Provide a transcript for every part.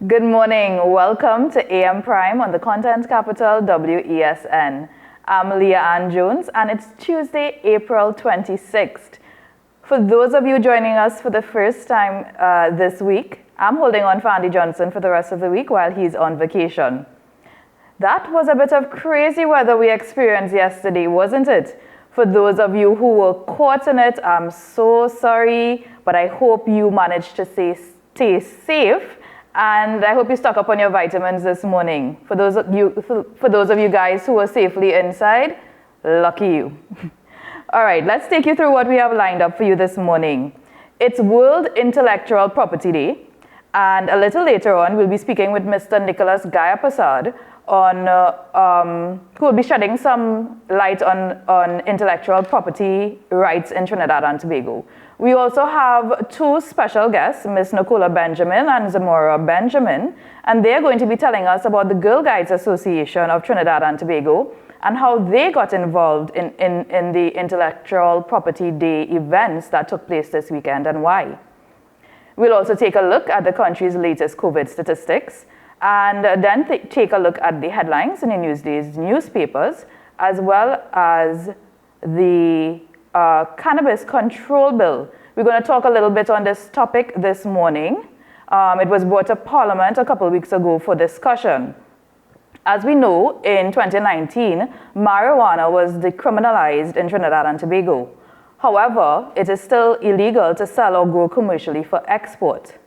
Good morning. Welcome to AM Prime on the Content Capital WESN. I'm Leah Ann Jones, and it's Tuesday, April 26th. For those of you joining us for the first time this week, I'm holding on for Andy Johnson for the rest of the week while he's on vacation. That was a bit of crazy weather we experienced yesterday, wasn't it? For those of you who were caught in it, I'm so sorry, but I hope you managed to stay safe. And I hope you stock up on your vitamins this morning. For those of you guys who are safely inside, lucky you. All right, let's take you through what we have lined up for you this morning. It's World Intellectual Property Day, and a little later on, we'll be speaking with Mr. Nicholas Gaya-Prasad who will be shedding some light on intellectual property rights in Trinidad and Tobago. We also have two special guests, Ms. Nicola Benjamin and Zamora Benjamin, and they're going to be telling us about the Girl Guides Association of Trinidad and Tobago and how they got involved in the Intellectual Property Day events that took place this weekend and why. We'll also take a look at the country's latest COVID statistics and then take a look at the headlines in the Newsday's newspapers, as well as the Cannabis Control Bill. We're going to talk a little bit on this topic this morning. It was brought to Parliament a couple of weeks ago for discussion. As we know, in 2019, marijuana was decriminalized in Trinidad and Tobago. However, it is still illegal to sell or grow commercially for export.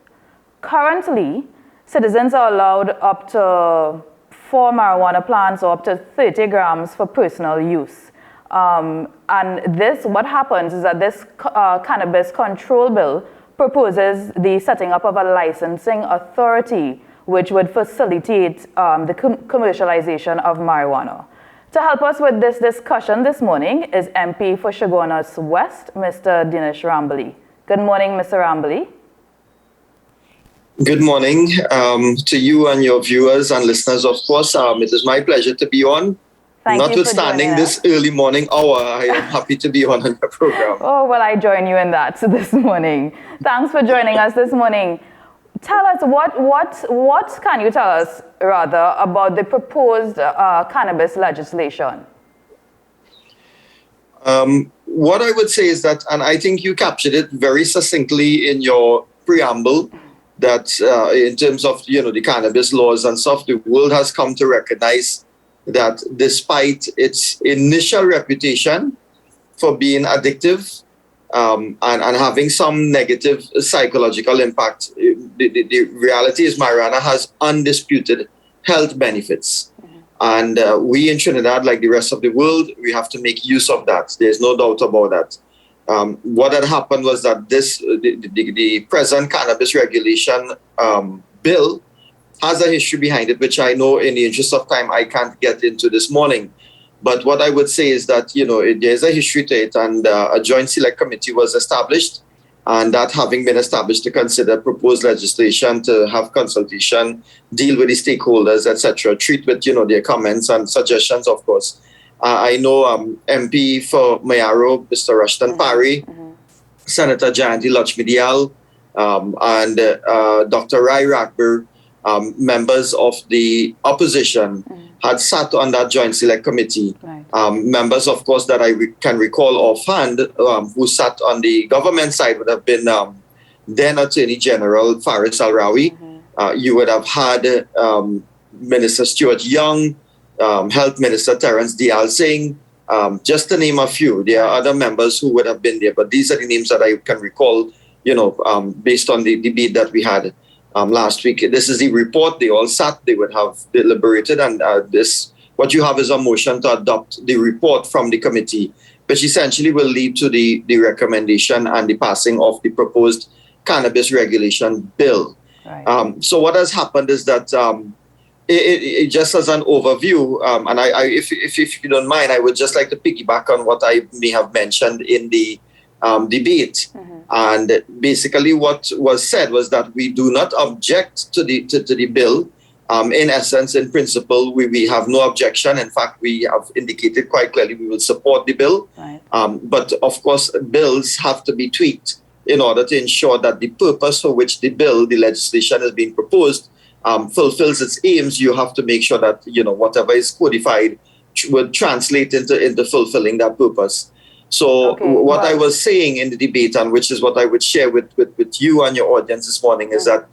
Currently, citizens are allowed up to 4 marijuana plants or up to 30 grams for personal use. And what happens is that this Cannabis Control Bill proposes the setting up of a licensing authority which would facilitate the commercialization of marijuana. To help us with this discussion this morning is MP for Chaguanas West, Mr. Dinesh Rambali. Good morning, Mr. Rambali. Good morning to you and your viewers and listeners, of course. It is my pleasure to be on. Notwithstanding this early morning hour, I am happy to be on the program. Oh, well, I join you in that this morning. Thanks for joining us this morning. Tell us, what can you tell us, rather, about the proposed cannabis legislation? What I would say is that, and I think you captured it very succinctly in your preamble, that in terms of the cannabis laws and stuff, the world has come to recognize that despite its initial reputation for being addictive and having some negative psychological impact, the reality is marijuana has undisputed health benefits. And we in Trinidad, like the rest of the world, we have to make use of that. There's no doubt about that. What had happened was that the present cannabis regulation bill has a history behind it, which I know in the interest of time I can't get into this morning. But what I would say is that, there's a history to it, and a joint select committee was established, and that having been established to consider proposed legislation, to have consultation, deal with the stakeholders, etc., treat with, their comments and suggestions, of course. I know MP for Mayaro, Mr. Rushton Parry, Senator Jayanti Lakshmi-Dayal, and Dr. Rai Rakber, members of the opposition had sat on that joint select committee. Right. Members, of course, that I can recall offhand who sat on the government side would have been then Attorney General Faris Al-Rawi. You would have had Minister Stuart Young, Health Minister Terence Dial Singh, just to name a few. There are other members who would have been there, but these are the names that I can recall, based on the debate that we had last week. This is the report. They all sat, they would have deliberated, and what you have is a motion to adopt the report from the committee, which essentially will lead to the recommendation and the passing of the proposed cannabis regulation bill. Right. So what has happened is that it just as an overview, and if you don't mind, I would just like to piggyback on what I may have mentioned in the debate. And basically what was said was that we do not object to the bill. In essence, in principle, we have no objection. In fact, we have indicated quite clearly we will support the bill. Right. But of course, bills have to be tweaked in order to ensure that the purpose for which the legislation is being proposed fulfills its aims, you have to make sure that whatever is codified would translate into fulfilling that purpose. So Okay, what I but- was saying in the debate, and which is what I would share with you and your audience this morning, is that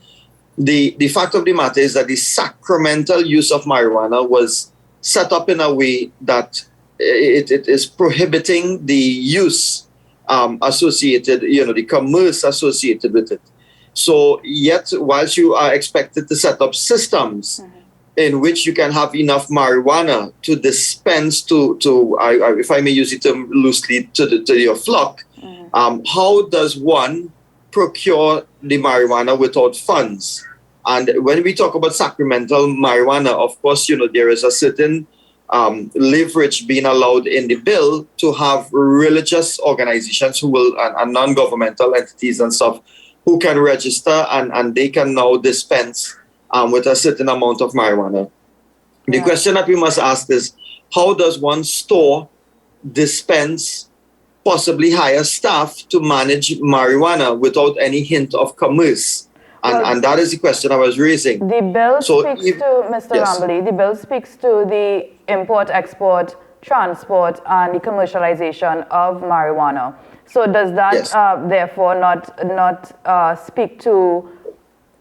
the fact of the matter is that the sacramental use of marijuana was set up in a way that it is prohibiting the use associated, the commerce associated with it. So yet, whilst you are expected to set up systems in which you can have enough marijuana to dispense to if I may use it loosely, to your flock, how does one procure the marijuana without funds? And when we talk about sacramental marijuana, of course, there is a certain leverage being allowed in the bill to have religious organizations who will, and non-governmental entities and stuff, who can register and they can now dispense with a certain amount of marijuana. The question that we must ask is, how does one store dispense, possibly hire staff to manage marijuana without any hint of commerce? And that is the question I was raising. The bill So speaks if- to, Mr. yes. Rambly, the bill speaks to the import, export, transport, and the commercialization of marijuana. So does that Yes. therefore not speak to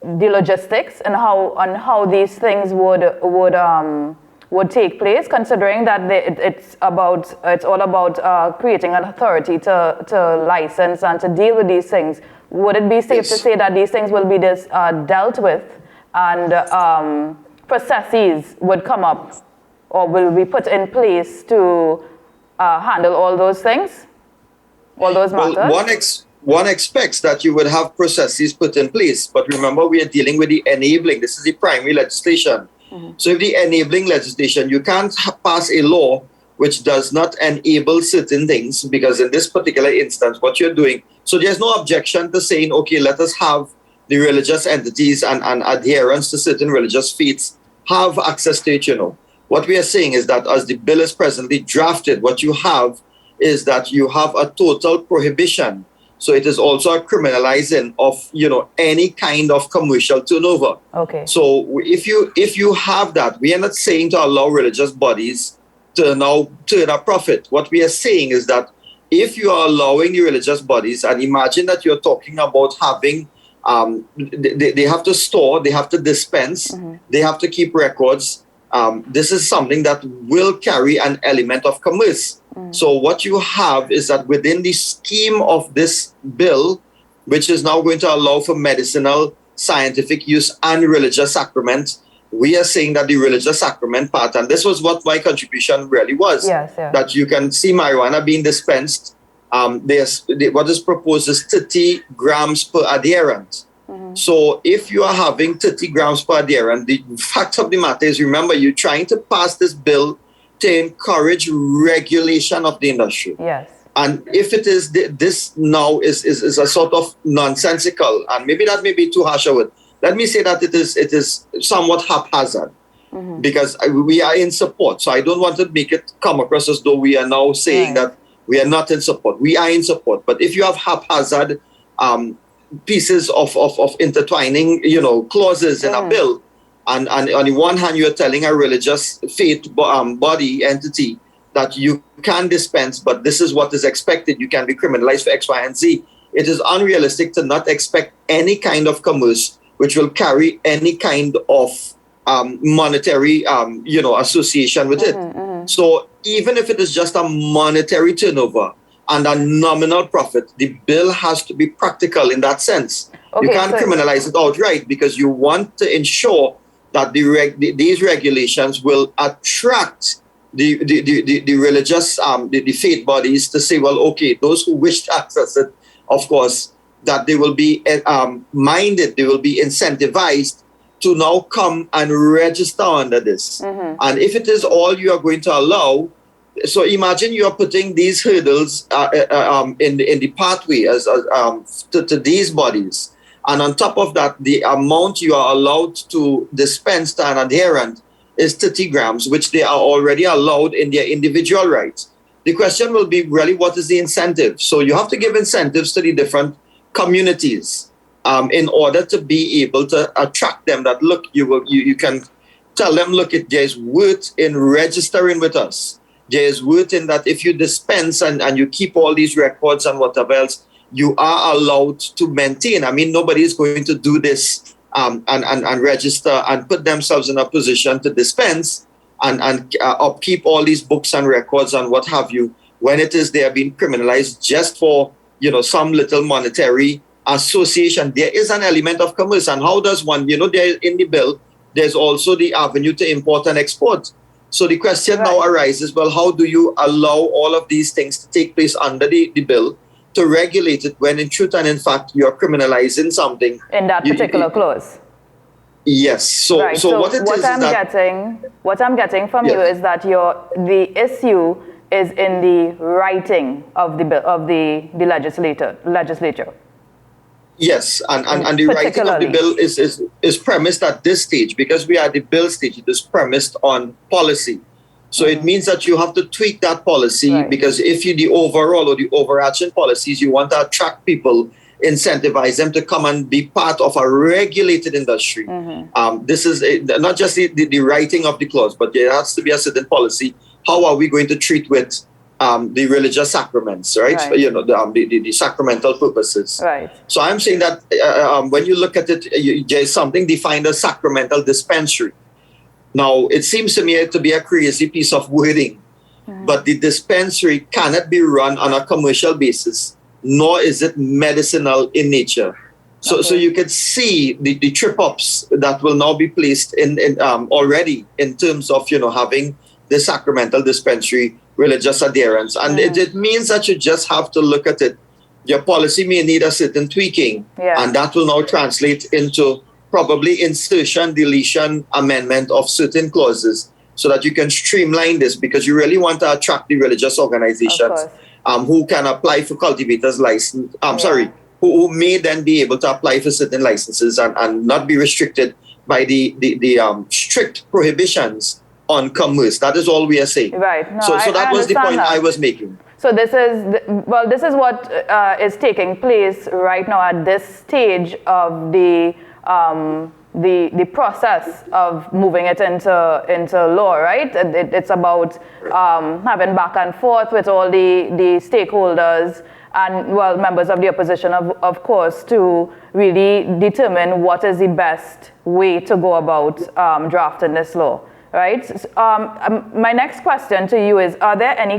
the logistics and how these things would take place, considering that it's all about creating an authority to license and to deal with these things? Would it be safe to Yes. say that these things will be dealt with and processes would come up or will be put in place to handle all those things, all those matters? Well, one expects that you would have processes put in place, but remember, we are dealing with the enabling. This is the primary legislation. So if the enabling legislation, you can't pass a law which does not enable certain things, because in this particular instance, what you're doing, so there's no objection to saying, okay, let us have the religious entities and adherents to certain religious faiths have access to it, What we are saying is that as the bill is presently drafted, what you have is that you have a total prohibition. So it is also a criminalizing of, any kind of commercial turnover. Okay. So if you have that, we are not saying to allow religious bodies to now turn a profit. What we are saying is that if you are allowing the religious bodies, and imagine that you're talking about having, they have to store, they have to dispense, they have to keep records. This is something that will carry an element of commerce. So what you have is that within the scheme of this bill, which is now going to allow for medicinal, scientific use and religious sacrament, we are saying that the religious sacrament part, and this was what my contribution really was, Yes. that you can see marijuana being dispensed. What is proposed is 30 grams per adherent. So if you are having 30 grams per adherent, the fact of the matter is, remember, you're trying to pass this bill to encourage regulation of the industry. Yes. And if it is, this now is a sort of nonsensical, and maybe that may be too harsh a word. Let me say that it is somewhat haphazard, because we are in support. So I don't want to make it come across as though we are now saying that we are not in support. We are in support. But if you have haphazard pieces of intertwining, clauses in a bill, and on the one hand, you're telling a religious faith body entity that you can dispense, but this is what is expected. You can be criminalized for X, Y, and Z. It is unrealistic to not expect any kind of commerce which will carry any kind of monetary, association with it. So even if it is just a monetary turnover and a nominal profit, the bill has to be practical in that sense. You can't criminalize it outright, because you want to ensure that these regulations will attract the religious, the faith bodies to say, well, okay, those who wish to access it, of course, that they will be minded, they will be incentivized to now come and register under this. And if it is all you are going to allow, so imagine you are putting these hurdles in the pathway to these bodies. And on top of that, the amount you are allowed to dispense to an adherent is 30 grams, which they are already allowed in their individual rights. The question will be really, what is the incentive? So you have to give incentives to the different communities in order to be able to attract them. That look, you can tell them, look, there's worth in registering with us. There's worth in that if you dispense and you keep all these records and whatever else, you are allowed to maintain. I mean, nobody is going to do this and register and put themselves in a position to dispense and upkeep all these books and records and what have you, when it is they are being criminalized just for, some little monetary association. There is an element of commerce. And how does one, there in the bill, there's also the avenue to import and export. So the question now arises, well, how do you allow all of these things to take place under the bill to regulate it when in truth and in fact you're criminalizing something? In that particular clause. Yes. So what I'm getting from you is that the issue is in the writing of the bill, of the legislature. Yes, and the writing of the bill is premised at this stage, because we are at the bill stage. It is premised on policy. So it means that you have to tweak that policy, because if the overall or the overarching policies, you want to attract people, incentivize them to come and be part of a regulated industry. This is not just the writing of the clause, but there has to be a certain policy. How are we going to treat with the religious sacraments, right? The sacramental purposes. Right. So I'm saying that when you look at it, there's something defined as sacramental dispensary. Now, it seems to me to be a crazy piece of wording, but the dispensary cannot be run on a commercial basis, nor is it medicinal in nature. So you can see the trip-ups that will now be placed in already in terms of, having the sacramental dispensary religious adherence. And it means that you just have to look at it. Your policy may need a certain tweaking, and that will now translate into probably insertion, deletion, amendment of certain clauses so that you can streamline this, because you really want to attract the religious organizations who can apply for cultivators license. Who may then be able to apply for certain licenses and not be restricted by the strict prohibitions on commerce. That is all we are saying. Right. No, so that was the point I was making. So this is what is taking place right now at this stage of the process of moving it into law, right? It's about having back and forth with all the stakeholders and, members of the opposition, of course, to really determine what is the best way to go about drafting this law. Right. My next question to you is: is there any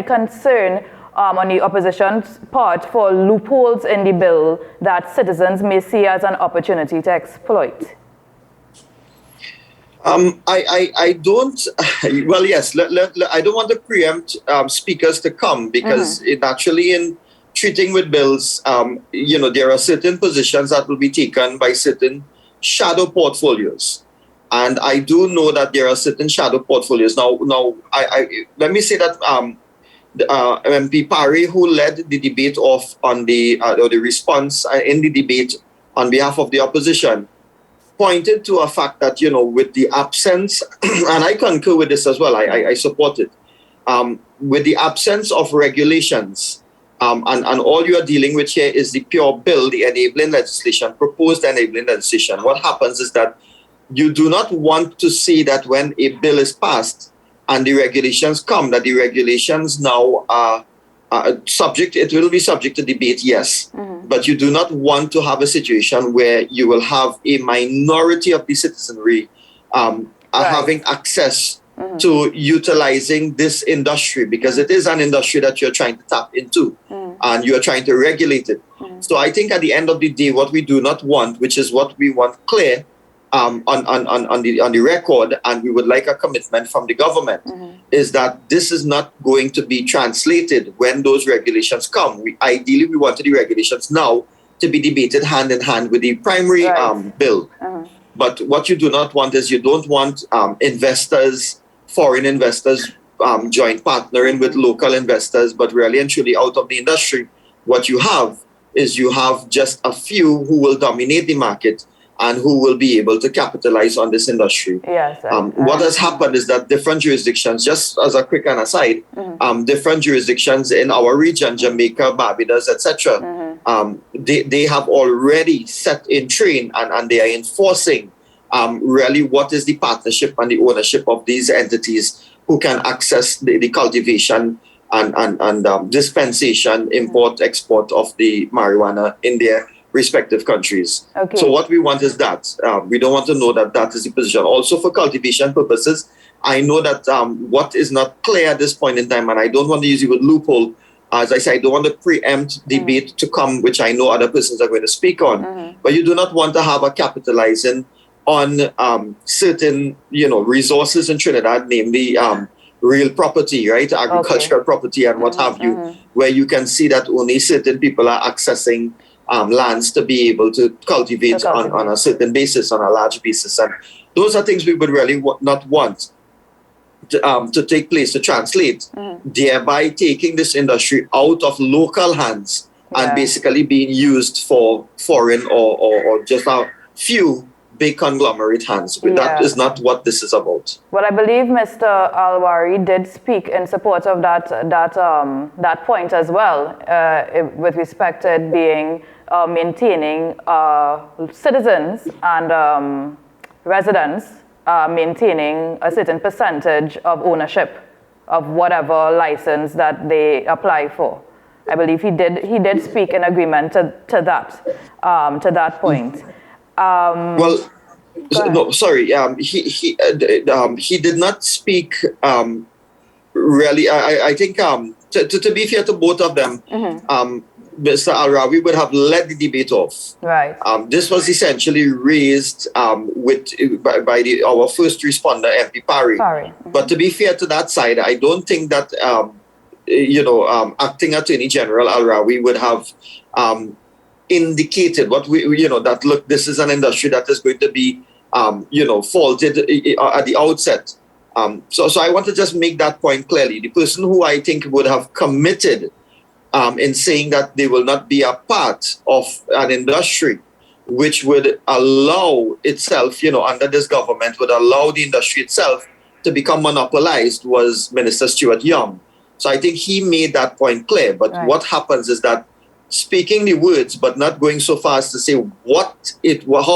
concern on the opposition's part for loopholes in the bill that citizens may see as an opportunity to exploit? I don't. Well, yes. I don't want to preempt speakers to come, because in treating with bills, there are certain positions that will be taken by certain shadow portfolios. And I do know that there are certain shadow portfolios. Now, let me say that MP Parry, who led the debate off on the response in the debate on behalf of the opposition, pointed to a fact that, with the absence, and I concur with this as well, I support it, with the absence of regulations, and all you are dealing with here is the pure bill, the enabling legislation, proposed enabling legislation. What happens is that you do not want to see that when a bill is passed and the regulations come, that the regulations now are it will be subject to debate, yes. But you do not want to have a situation where you will have a minority of the citizenry having access to utilizing this industry, because it is an industry that you're trying to tap into and you're trying to regulate it. So I think at the end of the day, what we do not want, which is what we want clear, on the record, and we would like a commitment from the government, is that this is not going to be translated when those regulations come. Ideally, we wanted the regulations now to be debated hand in hand with the primary bill. But what you do not want is, you don't want investors, foreign investors, joint partnering with local investors, but really and truly out of the industry. What you have is just a few who will dominate the market, and who will be able to capitalize on this industry. Yes. What has happened is that different jurisdictions, just as a quick aside, different jurisdictions in our region, Jamaica, Barbados, etc., they have already set in train and they are enforcing really what is the partnership and the ownership of these entities who can access the cultivation and dispensation, import, export of the marijuana in their respective countries. Okay. So what we want is that. We don't want to know that is the position. Also for cultivation purposes, I know that what is not clear at this point in time, and I don't want to use the word loophole, as I say, I don't want to preempt debate to come, which I know other persons are going to speak on, but you do not want to have a capitalizing on certain, resources in Trinidad, namely real property, right? Agricultural property and what have you, where you can see that only certain people are accessing lands to be able to cultivate on a certain basis, on a large basis. And those are things we would really not want to take place, to translate, thereby taking this industry out of local hands and basically being used for foreign or just a few big conglomerate hands. But that is not what this is about. Well, I believe Mr. Alwari did speak in support of that point as well, with respect to it being maintaining citizens and residents maintaining a certain percentage of ownership of whatever license that they apply for. I believe he did speak in agreement to that point. Well, no, sorry. He did not speak. Really, I think to be fair to both of them, Mr. Al-Rawi would have led the debate off. Right. This was essentially raised by our first responder, MP Parry. But to be fair to that side, I don't think that Acting Attorney General Al-Rawi would have indicated what that look, this is an industry that is going to be faulted at the outset. So I want to just make that point clearly. The person who I think would have committed in saying that they will not be a part of an industry which would allow itself, under this government, would allow the industry itself to become monopolized was Minister Stuart Young. So I think he made that point clear. But what happens is that speaking the words, but not going so far as to say how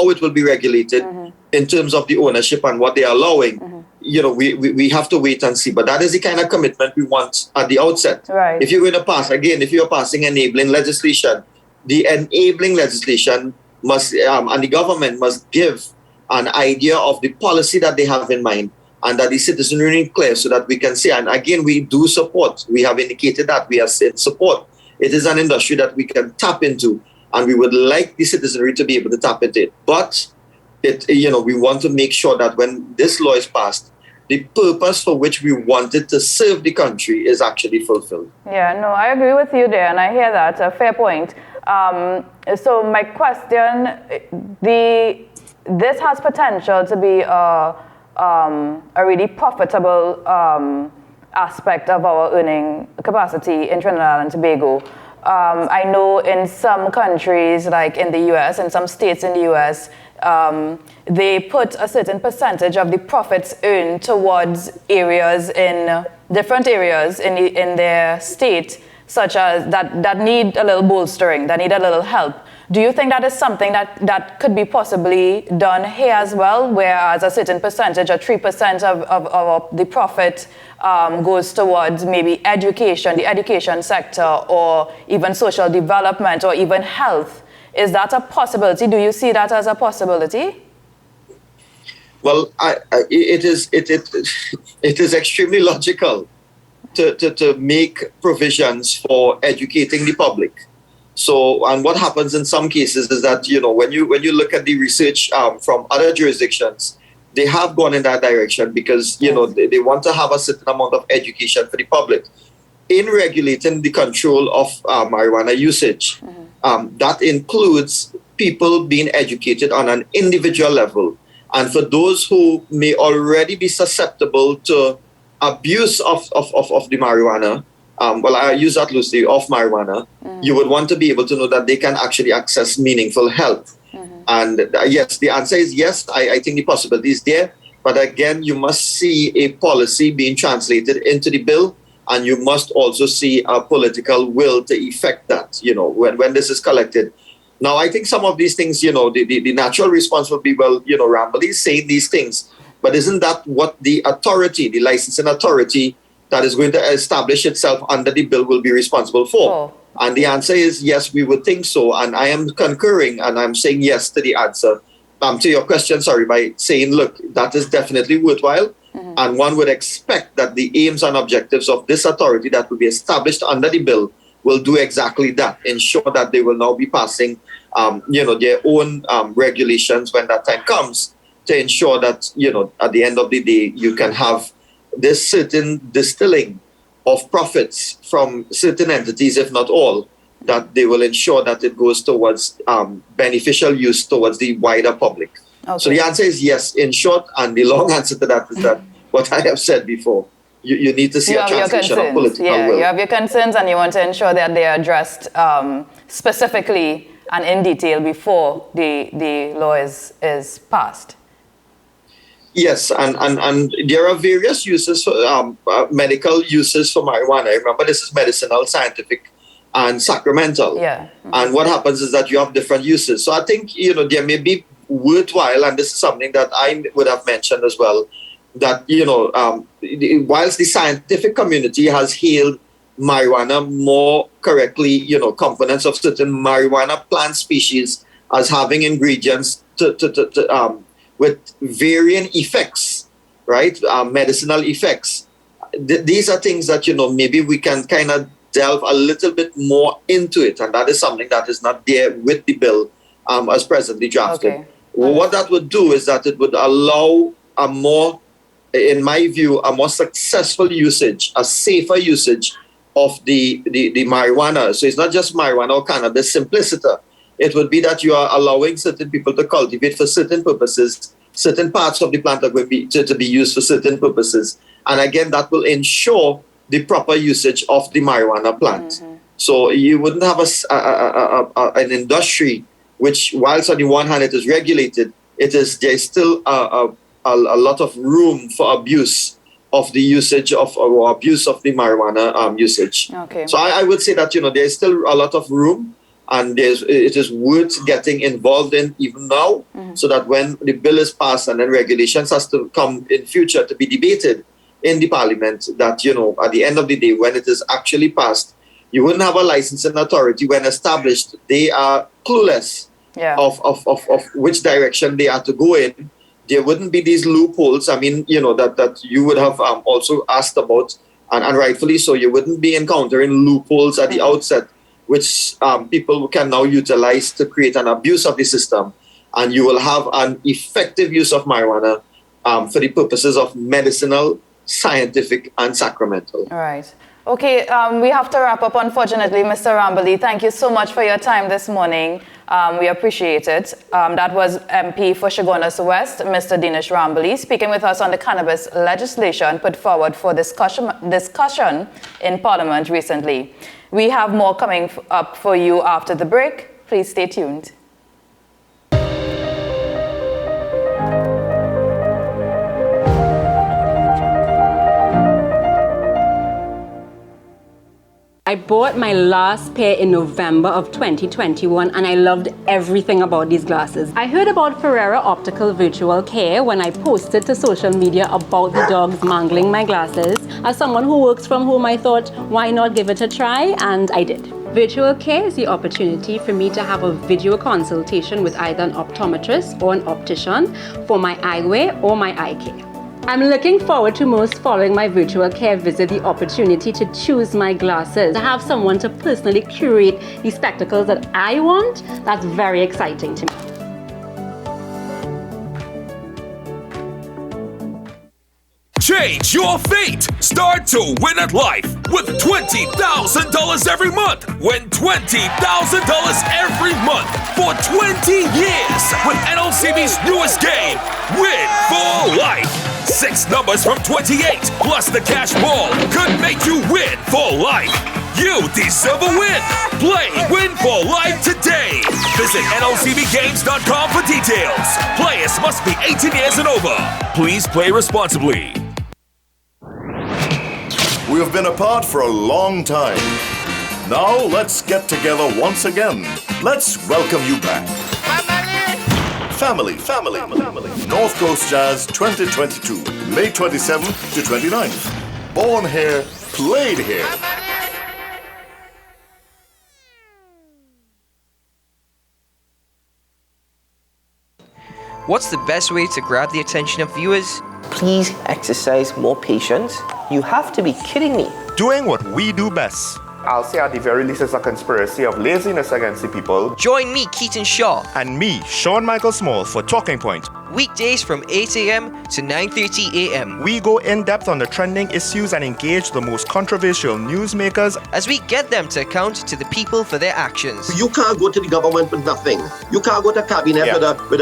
it will be regulated in terms of the ownership and what they are allowing, we have to wait and see. But that is the kind of commitment we want at the outset. Right. If you're going to pass, again, if you're passing enabling legislation, the enabling legislation must, and the government must give an idea of the policy that they have in mind and that the citizenry is clear so that we can say, and again, we do support. We have indicated that we are in support. It is an industry that we can tap into, and we would like the citizenry to be able to tap into it. But we want to make sure that when this law is passed, the purpose for which we wanted to serve the country is actually fulfilled. Yeah, no, I agree with you there, and I hear that. A fair point. So my question, this has potential to be a really profitable aspect of our earning capacity in Trinidad and Tobago. I know in some countries, like in the US, in some states in the US, they put a certain percentage of the profits earned towards areas different areas in their state, such as that need a little bolstering, that need a little help. Do you think that is something that could be possibly done here as well, whereas a certain percentage, or 3% of the profit goes towards maybe education, the education sector, or even social development, or even health? Is that a possibility? Do you see that as a possibility? Well, it is extremely logical to make provisions for educating the public. So, and what happens in some cases is that, when you look at the research from other jurisdictions, they have gone in that direction because, they want to have a certain amount of education for the public in regulating the control of marijuana usage. That includes people being educated on an individual level. And for those who may already be susceptible to abuse of the marijuana, I use that loosely, of marijuana, you would want to be able to know that they can actually access meaningful help. And yes, the answer is yes. I think the possibility is there. But again, you must see a policy being translated into the bill, and you must also see a political will to effect that, when this is collected. Now, I think some of these things, the natural response would be, well, Ramble is saying these things, but isn't that what the authority, the licensing authority that is going to establish itself under the bill will be responsible for? Oh. And the answer is yes, we would think so. And I am concurring, and I'm saying yes to the answer. To your question, by saying, look, that is definitely worthwhile. Mm-hmm. And one would expect that the aims and objectives of this authority that will be established under the bill will do exactly that, ensure that they will now be passing, their own regulations when that time comes, to ensure that, at the end of the day, you can have this certain distilling of profits from certain entities, if not all, that they will ensure that it goes towards beneficial use towards the wider public. Okay. So the answer is yes, in short, and the long answer to that is that what I have said before. You need to see a translation of political will. You have your concerns, and you want to ensure that they are addressed specifically and in detail before the law is passed. Yes, and there are various uses, medical uses for marijuana. Remember, this is medicinal, scientific, and sacramental. Yeah. Mm-hmm. And what happens is that you have different uses. So I think, there may be worthwhile, and this is something that I would have mentioned as well, that, whilst the scientific community has hailed marijuana more correctly, components of certain marijuana plant species as having ingredients with varying effects, right? Medicinal effects. These are things that, maybe we can kind of delve a little bit more into it. And that is something that is not there with the bill as presently drafted. Okay. What that would do is that it would allow a more, in my view, a more successful usage, a safer usage of the marijuana. So it's not just marijuana or cannabis simpliciter. It would be that you are allowing certain people to cultivate for certain purposes. Certain parts of the plant are going to be used for certain purposes. And again, that will ensure the proper usage of the marijuana plant. Mm-hmm. So you wouldn't have an industry which, whilst on the one hand it is regulated, there's still a lot of room for abuse of the usage of, or abuse of the marijuana usage. Okay. So I would say that, there's still a lot of room, and it is worth getting involved in even now, mm-hmm. so that when the bill is passed and then regulations has to come in future to be debated in the parliament, that, at the end of the day, when it is actually passed, you wouldn't have a licensing authority when established. They are clueless of which direction they are to go in. There wouldn't be these loopholes. I mean, that you would have also asked about, and rightfully so. You wouldn't be encountering loopholes at the outset, which people can now utilize to create an abuse of the system. And you will have an effective use of marijuana for the purposes of medicinal, scientific, and sacramental. All right. Okay, we have to wrap up, unfortunately, Mr. Ramberly. Thank you so much for your time this morning. We appreciate it. That was MP for Chaguanas West, Mr. Dinesh Ramberly, speaking with us on the cannabis legislation put forward for discussion in Parliament recently. We have more coming up for you after the break. Please stay tuned. I bought my last pair in November of 2021 and I loved everything about these glasses. I heard about Ferrera Optical Virtual Care when I posted to social media about the dogs mangling my glasses. As someone who works from home, I thought, why not give it a try? And I did. Virtual Care is the opportunity for me to have a video consultation with either an optometrist or an optician for my eyewear or my eye care. I'm looking forward to most following my virtual care visit the opportunity to choose my glasses, to have someone to personally curate the spectacles that I want. That's very exciting to me. Change your fate. Start to win at life with $20,000 every month. Win $20,000 every month for 20 years with NLCB's newest game, Win for Life. 6 numbers from 28 plus the cash ball could make you win for life. You deserve a win. Play Win for Life today. Visit Visit NOCBGames.com for details. Players must be 18 years and over. Please play responsibly. We have been apart for a long time. Now let's get together once again. Let's welcome you back. Family. North Coast Jazz 2022, May 27th to 29th. Born here, played here. What's the best way to grab the attention of viewers? Please exercise more patience. You have to be kidding me. Doing what we do best. I'll say at the very least it's a conspiracy of laziness against the people. Join me, Keaton Shaw. And me, Sean Michael Small, for Talking Point. Weekdays from 8 a.m. to 9:30 a.m. We go in depth on the trending issues and engage the most controversial newsmakers as we get them to account to the people for their actions. You can't go to the government with nothing. You can't go to cabinet with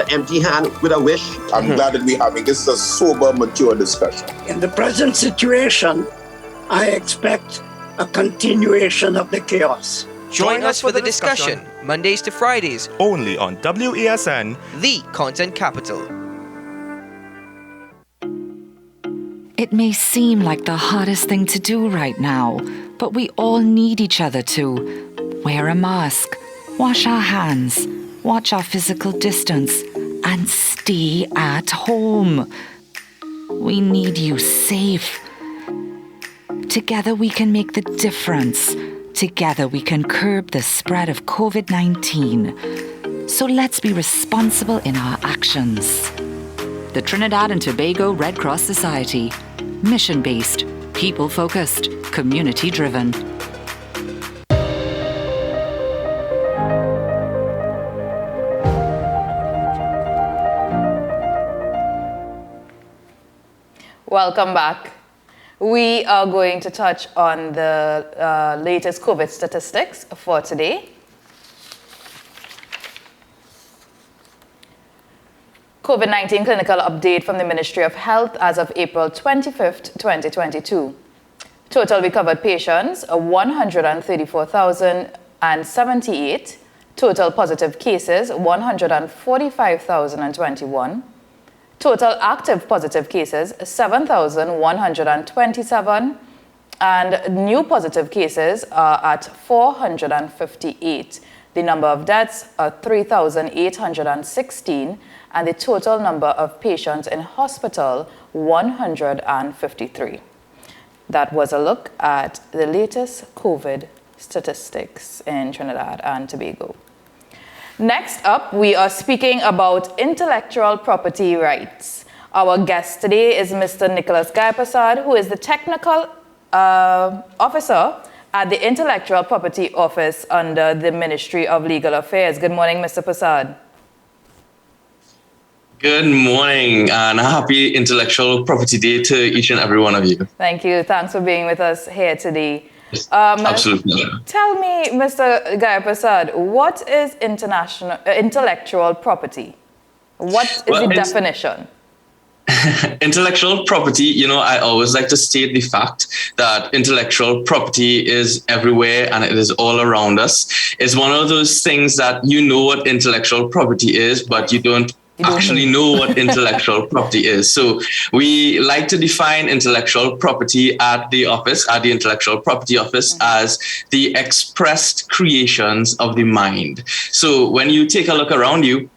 an empty hand, with a wish. I'm glad that we're having this a sober, mature discussion. In the present situation, I expect a continuation of the chaos. Join us for the discussion, Mondays to Fridays, only on WESN, the content capital. It may seem like the hardest thing to do right now, but we all need each other to wear a mask, wash our hands, watch our physical distance, and stay at home. We need you safe. Together we can make the difference. Together we can curb the spread of COVID-19. So let's be responsible in our actions. The Trinidad and Tobago Red Cross Society. Mission-based, people-focused, community-driven. Welcome back. We are going to touch on the latest COVID statistics for today. COVID-19 clinical update from the Ministry of Health as of April 25th, 2022. Total recovered patients, 134,078. Total positive cases, 145,021. Total active positive cases, 7,127, and new positive cases are at 458. The number of deaths are 3,816, and the total number of patients in hospital, 153. That was a look at the latest COVID statistics in Trinidad and Tobago. Next up, we are speaking about intellectual property rights. Our guest today is Mr. Nicholas Guy-Prasad, who is the technical officer at the Intellectual Property Office under the Ministry of Legal Affairs. Good morning, Mr. Prasad. Good morning, and a happy Intellectual Property Day to each and every one of you. Thank you. Thanks for being with us here today. Absolutely. Tell me, Mr. Guy-Prasad, what is intellectual property? What is the definition? Intellectual property, I always like to state the fact that intellectual property is everywhere and it is all around us. It's one of those things that you know what intellectual property is, but you don't actually know what intellectual property is. So we like to define intellectual property at the Intellectual Property Office as the expressed creations of the mind. So when you take a look around you,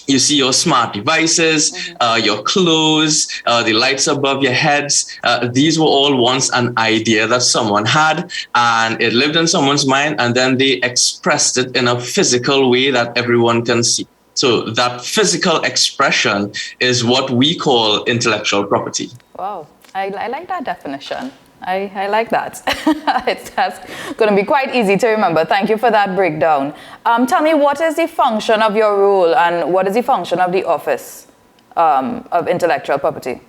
you see your smart devices, your clothes, the lights above your heads. These were all once an idea that someone had, and it lived in someone's mind, and then they expressed it in a physical way that everyone can see. So that physical expression is what we call intellectual property. Wow, I like that definition. I like that. That's going to be quite easy to remember. Thank you for that breakdown. Tell me, what is the function of your role and what is the function of the Office of Intellectual Property?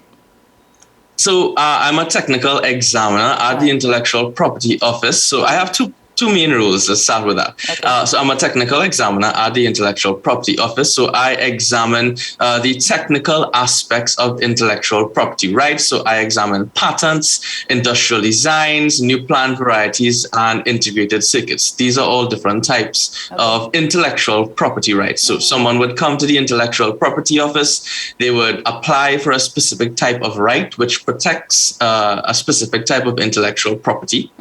So I'm a technical examiner at the Intellectual Property Office. So I have two two main roles. Let's start with that. Okay. So I'm a technical examiner at the Intellectual Property Office. So I examine the technical aspects of intellectual property rights. So I examine patents, industrial designs, new plant varieties, and integrated circuits. These are all different types of intellectual property rights. So someone would come to the Intellectual Property Office, they would apply for a specific type of right, which protects a specific type of intellectual property.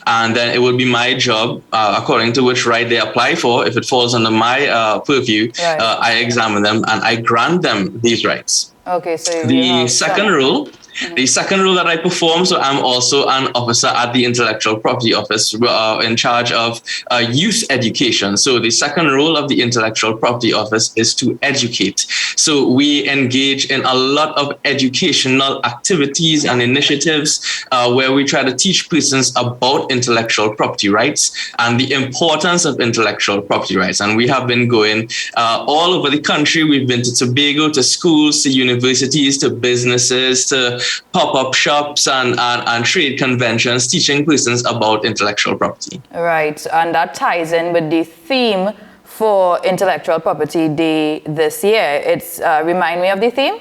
And then it would be my job, according to which right they apply for. If it falls under my purview, I examine them and I grant them these rights. Okay, so the second rule. The second role that I perform, so I'm also an officer at the Intellectual Property Office in charge of youth education. So the second role of the Intellectual Property Office is to educate. So we engage in a lot of educational activities and initiatives where we try to teach persons about intellectual property rights and the importance of intellectual property rights. And we have been going all over the country. We've been to Tobago, to schools, to universities, to businesses, to pop-up shops and trade conventions teaching persons about intellectual property. Right, and that ties in with the theme for Intellectual Property Day this year. It's remind me of the theme?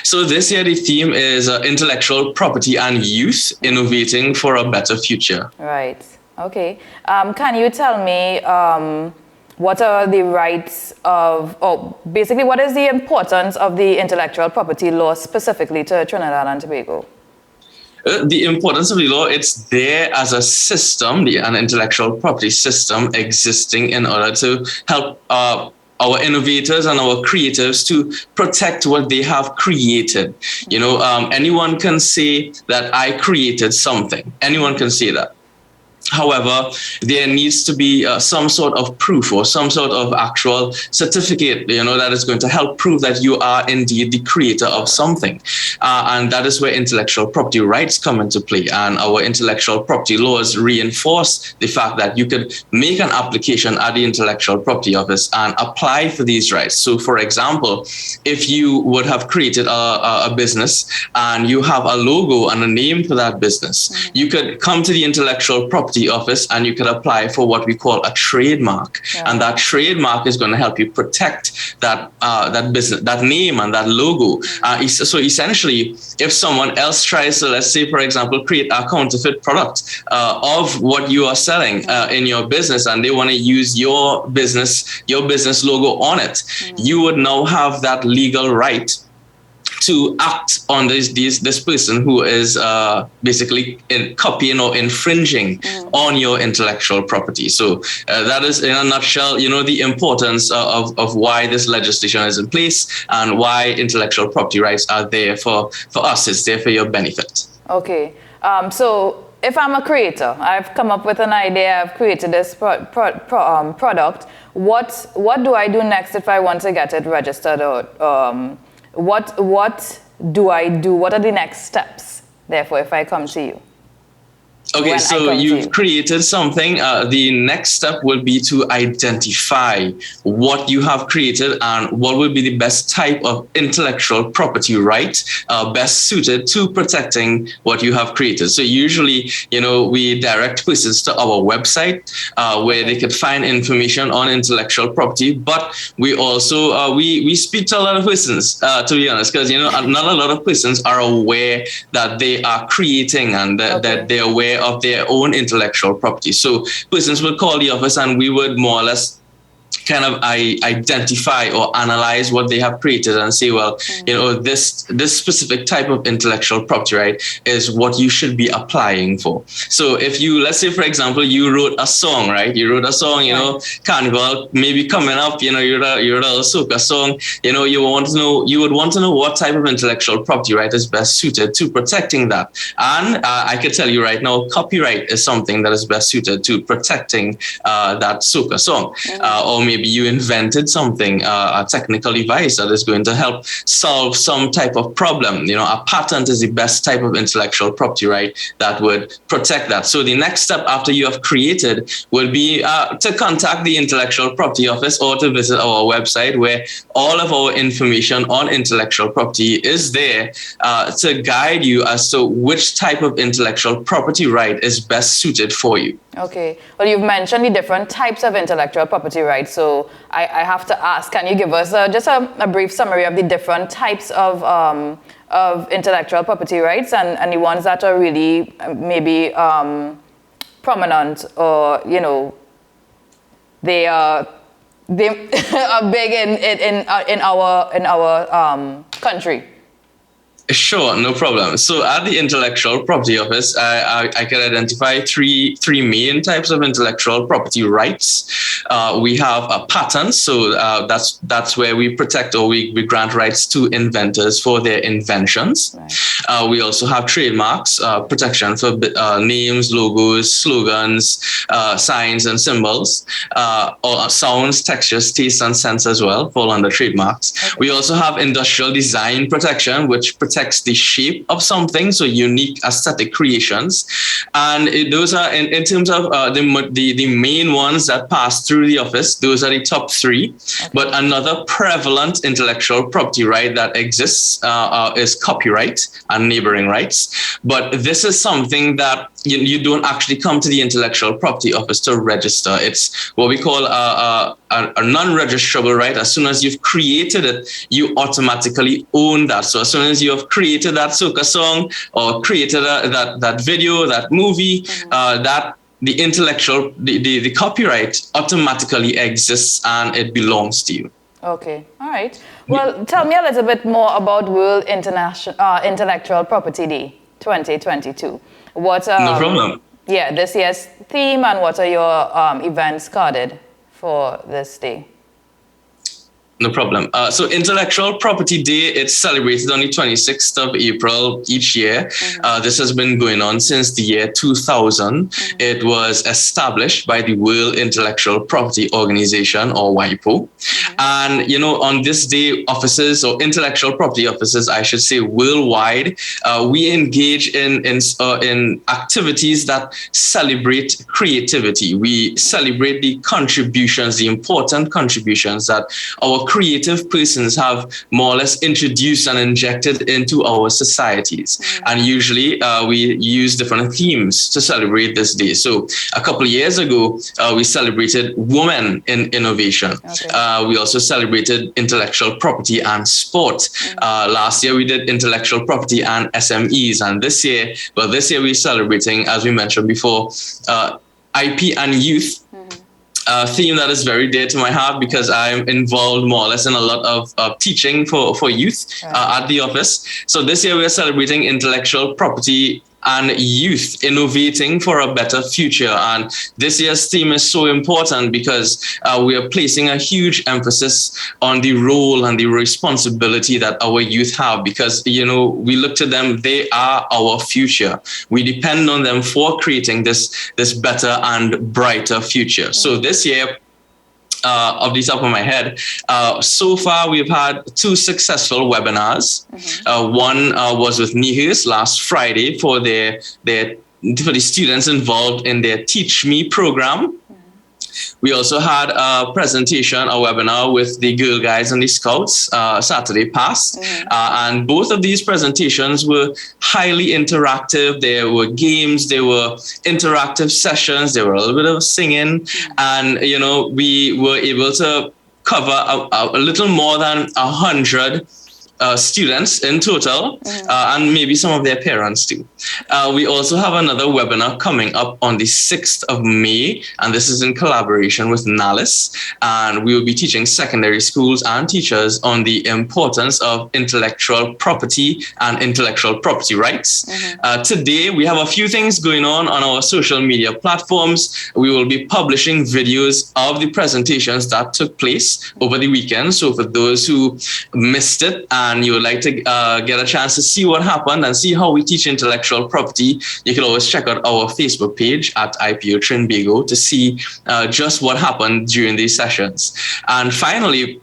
So this year the theme is intellectual property and youth, innovating for a better future. Right, okay. Can you tell me what are the rights of, basically what is the importance of the intellectual property law specifically to Trinidad and Tobago? The importance of the law, it's there as a system, an intellectual property system existing in order to help our innovators and our creatives to protect what they have created. You know, anyone can say that I created something. Anyone can say that. However, there needs to be some sort of proof or some sort of actual certificate, you know, that is going to help prove that you are indeed the creator of something. And that is where intellectual property rights come into play. And our intellectual property laws reinforce the fact that you could make an application at the Intellectual Property Office and apply for these rights. So, for example, if you would have created a business and you have a logo and a name for that business, you could come to the Intellectual Property Office and you can apply for what we call a trademark, and that trademark is going to help you protect that business, that name and that logo. So essentially, if someone else tries to, let's say for example, create a counterfeit product of what you are selling in your business, and they want to use your business logo on it, you would now have that legal right to act on this person who is basically copying or infringing on your intellectual property. So that is, in a nutshell, you know, the importance of why this legislation is in place and why intellectual property rights are there for us. It's there for your benefit. Okay. So if I'm a creator, I've come up with an idea, I've created this product, what do I do next if I want to get it registered or what do I do? What are the next steps, therefore, if I come to you? Okay, so you've created something. The next step will be to identify what you have created and what will be the best type of intellectual property right best suited to protecting what you have created. So usually, you know, we direct persons to our website where they could find information on intellectual property. But we also we speak to a lot of persons, to be honest, because, you know, not a lot of persons are aware that they are creating and that they're aware of their own intellectual property. So persons would call the office and we would more or less kind of identify or analyze what they have created and say, well, you know, this specific type of intellectual property right is what you should be applying for. So if you, let's say, for example, you wrote a song, right? You wrote a song, you know, Carnival maybe coming up, you know, you're a soca song, you know, you would want to know what type of intellectual property right is best suited to protecting that. And I can tell you right now, copyright is something that is best suited to protecting that soca song. Or or maybe you invented something, a technical device that is going to help solve some type of problem. You know, a patent is the best type of intellectual property right that would protect that. So the next step after you have created will be to contact the Intellectual Property Office or to visit our website, where all of our information on intellectual property is there to guide you as to which type of intellectual property right is best suited for you. Okay. Well, you've mentioned the different types of intellectual property rights. So I have to ask, can you give us just a brief summary of the different types of intellectual property rights and the ones that are really maybe prominent, or, you know, they are big in our country? Sure, no problem. So at the Intellectual Property Office, I can identify three main types of intellectual property rights. We have a patent, so that's where we protect or we grant rights to inventors for their inventions. Right. We also have trademarks, protection for names, logos, slogans, signs and symbols, or sounds, textures, tastes and scents as well fall under trademarks. Okay. We also have industrial design protection, which protects the shape of something, so unique aesthetic creations. And those are, in terms of the main ones that pass through the office, those are the top three. Okay. But another prevalent intellectual property right that exists is copyright and neighboring rights. But this is something that you don't actually come to the Intellectual Property Office to register. It's what we call a non-registrable right. As soon as you've created it, you automatically own that. So as soon as you have created that soca song or created that video, that movie, that the copyright automatically exists and it belongs to you. Okay, all right. Well, tell me a little bit more about World Intellectual Property Day 2022. What? No problem. Yeah, this year's theme, and what are your events carded for this day? No problem. So Intellectual Property Day, it's celebrated on the 26th of April each year. Mm-hmm. This has been going on since the year 2000. Mm-hmm. It was established by the World Intellectual Property Organization, or WIPO. Mm-hmm. And, you know, on this day, offices, or intellectual property offices, I should say, worldwide, we engage in activities that celebrate creativity. We celebrate the contributions, the important contributions that our creative persons have more or less introduced and injected into our societies. Mm-hmm. And usually we use different themes to celebrate this day. So a couple of years ago, we celebrated women in innovation. Okay. We also celebrated intellectual property and sport. Mm-hmm. Last year we did intellectual property and SMEs. And this year we're celebrating, as we mentioned before, IP and youth. Theme that is very dear to my heart because I'm involved more or less in a lot of teaching for youth at the office. So this year we are celebrating intellectual property and youth innovating for a better future. And this year's theme is so important because we are placing a huge emphasis on the role and the responsibility that our youth have, because, you know, we look to them, they are our future. We depend on them for creating this better and brighter future. Mm-hmm. So this year, off the top of my head, so far we've had 2 successful webinars. Mm-hmm. One was with Nihus last Friday for the students involved in their Teach Me program. We also had a presentation, a webinar with the Girl Guides and the Scouts Saturday past. Mm-hmm. And both of these presentations were highly interactive. There were games, there were interactive sessions, there were a little bit of singing. Mm-hmm. And, you know, we were able to cover a little more than 100 students in total, and maybe some of their parents too. We also have another webinar coming up on the 6th of May, and this is in collaboration with NALIS, and we will be teaching secondary schools and teachers on the importance of intellectual property and intellectual property rights. Mm-hmm. Today, we have a few things going on our social media platforms. We will be publishing videos of the presentations that took place over the weekend. So for those who missed it and you would like to get a chance to see what happened and see how we teach intellectual property, you can always check out our Facebook page at IPO Trinbago to see just what happened during these sessions. And finally,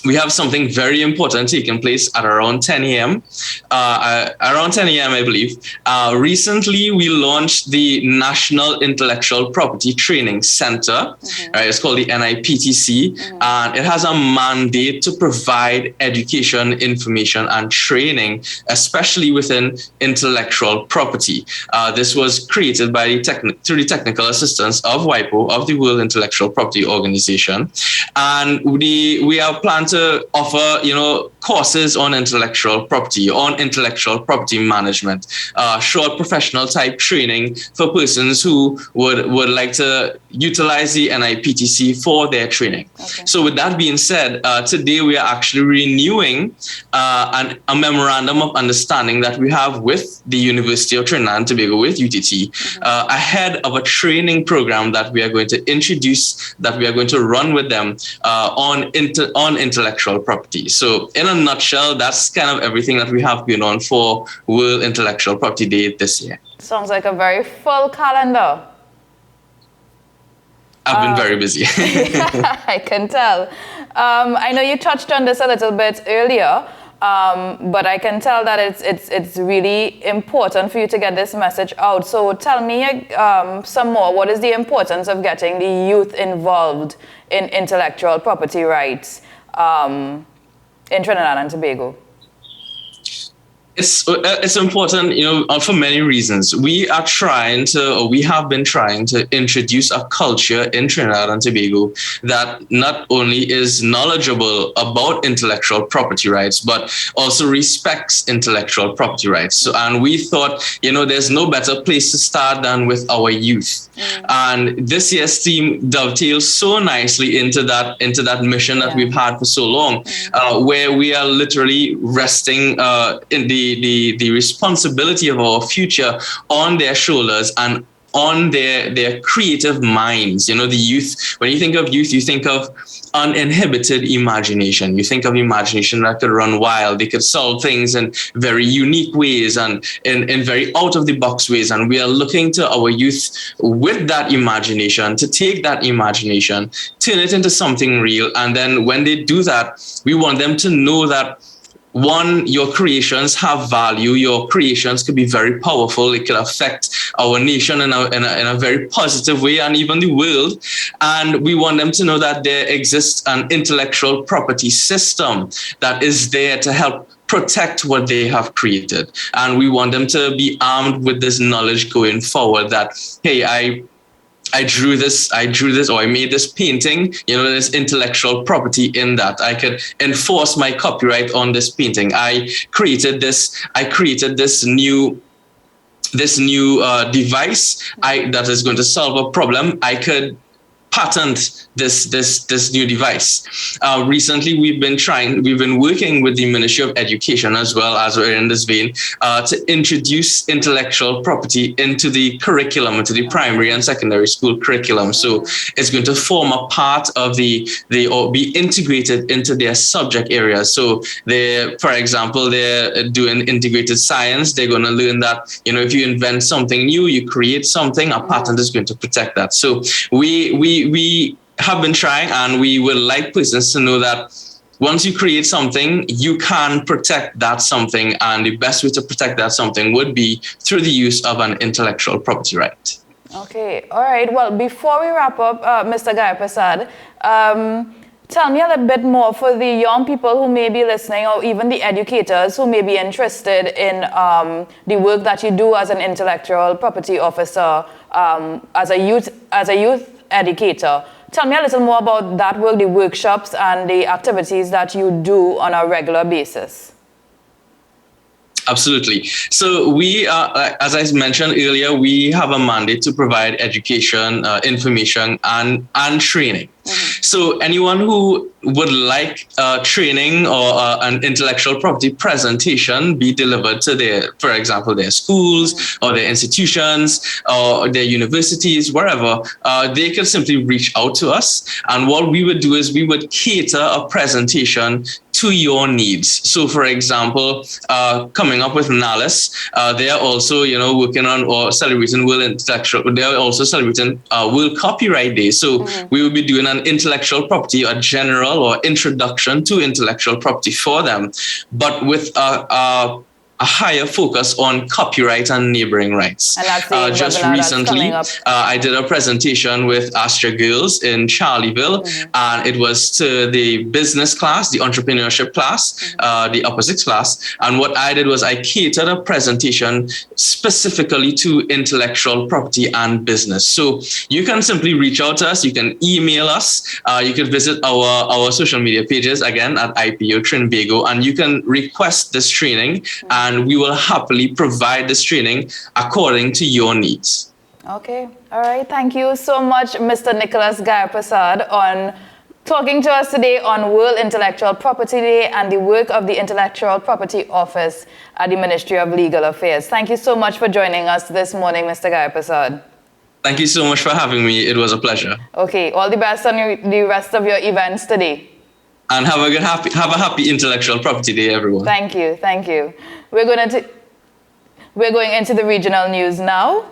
we have something very important taking place at around 10 a.m. Around 10 a.m., I believe. Recently, we launched the National Intellectual Property Training Center. It's called the NIPTC, and it has a mandate to provide education, information, and training, especially within intellectual property. This was created by through the technical assistance of WIPO, of the World Intellectual Property Organization, and we have planned to offer, courses on intellectual property management, short professional type training for persons who would like to utilize the NIPTC for their training. So with that being said, today we are actually renewing a memorandum of understanding that we have with the University of Trinidad and Tobago, with UTT, ahead of a training program that we are going to introduce, that we are going to run with them on intellectual property. So in a nutshell, that's kind of everything that we have going on for World Intellectual Property Day this year. Sounds like a very full calendar. I've been very busy. I can tell. I know you touched on this a little bit earlier, but I can tell that it's really important for you to get this message out. So tell me some more. What is the importance of getting the youth involved in intellectual property rights in Trinidad and Tobago? It's important, for many reasons. We have been trying to introduce a culture in Trinidad and Tobago that not only is knowledgeable about intellectual property rights, but also respects intellectual property rights. So, and we thought, there's no better place to start than with our youth. And this year's theme dovetails so nicely into that mission that we've had for so long, where we are literally resting in the responsibility of our future on their shoulders and on their creative minds. The youth, when you think of youth, you think of uninhibited imagination. You think of imagination that could run wild. They could solve things in very unique ways and in very out of the box ways. And we are looking to our youth with that imagination to take that imagination, turn it into something real. And then when they do that, we want them to know that, one, your creations have value. Your creations could be very powerful. It could affect our nation in a very positive way, and even the world. And we want them to know that there exists an intellectual property system that is there to help protect what they have created. And we want them to be armed with this knowledge going forward that, hey, I drew this, or I made this painting, there's intellectual property in that. I could enforce my copyright on this painting. I created this new device that is going to solve a problem. I could patent this new device. Recently, we've been working with the Ministry of Education, as well as we're in this vein, to introduce intellectual property into the curriculum, into the primary and secondary school curriculum. So it's going to form a part of or be integrated into their subject areas. So for example, they're doing integrated science. They're going to learn that, if you invent something new, you create something, a patent is going to protect that. So we have been trying, and we would like persons to know that once you create something, you can protect that something, and the best way to protect that something would be through the use of an intellectual property right. Okay, all right. Well, before we wrap up, Mr. Guy Prasad, tell me a little bit more for the young people who may be listening, or even the educators who may be interested in the work that you do as an intellectual property officer, as a youth educator. Tell me a little more about that work, the workshops and the activities that you do on a regular basis. Absolutely. So we, as I mentioned earlier, we have a mandate to provide education, information, and training. So anyone who would like training or an intellectual property presentation be delivered to their, for example, their schools or their institutions or their universities, wherever, they could simply reach out to us. And what we would do is we would cater a presentation to your needs. So, for example, coming up with NALIS, they are also, working on or celebrating World Intellectual. They are also celebrating World Copyright Day. So we will be doing an intellectual property, a general or introduction to intellectual property for them, but with a higher focus on copyright and neighboring rights. And just recently, I did a presentation with Astra Girls in Charleville, and it was to the business class, the entrepreneurship class, the upper sixth class. And what I did was I catered a presentation specifically to intellectual property and business. So you can simply reach out to us. You can email us. You can visit our social media pages, again, at IPO Trinbago, and you can request this training, and we will happily provide this training according to your needs. Okay. All right. Thank you so much, Mr. Nicholas Gayaprasad, on talking to us today on World Intellectual Property Day and the work of the Intellectual Property Office at the Ministry of Legal Affairs. Thank you so much for joining us this morning, Mr. Gayaprasad. Thank you so much for having me. It was a pleasure. Okay. All the best on the rest of your events today. And have a happy Intellectual Property Day, everyone. Thank you. Thank you. We're going into the regional news now.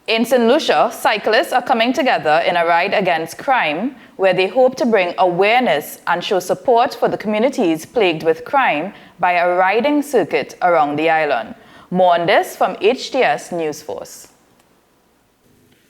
In St. Lucia, cyclists are coming together in a ride against crime, where they hope to bring awareness and show support for the communities plagued with crime by a riding circuit around the island. More on this from HTS News Force.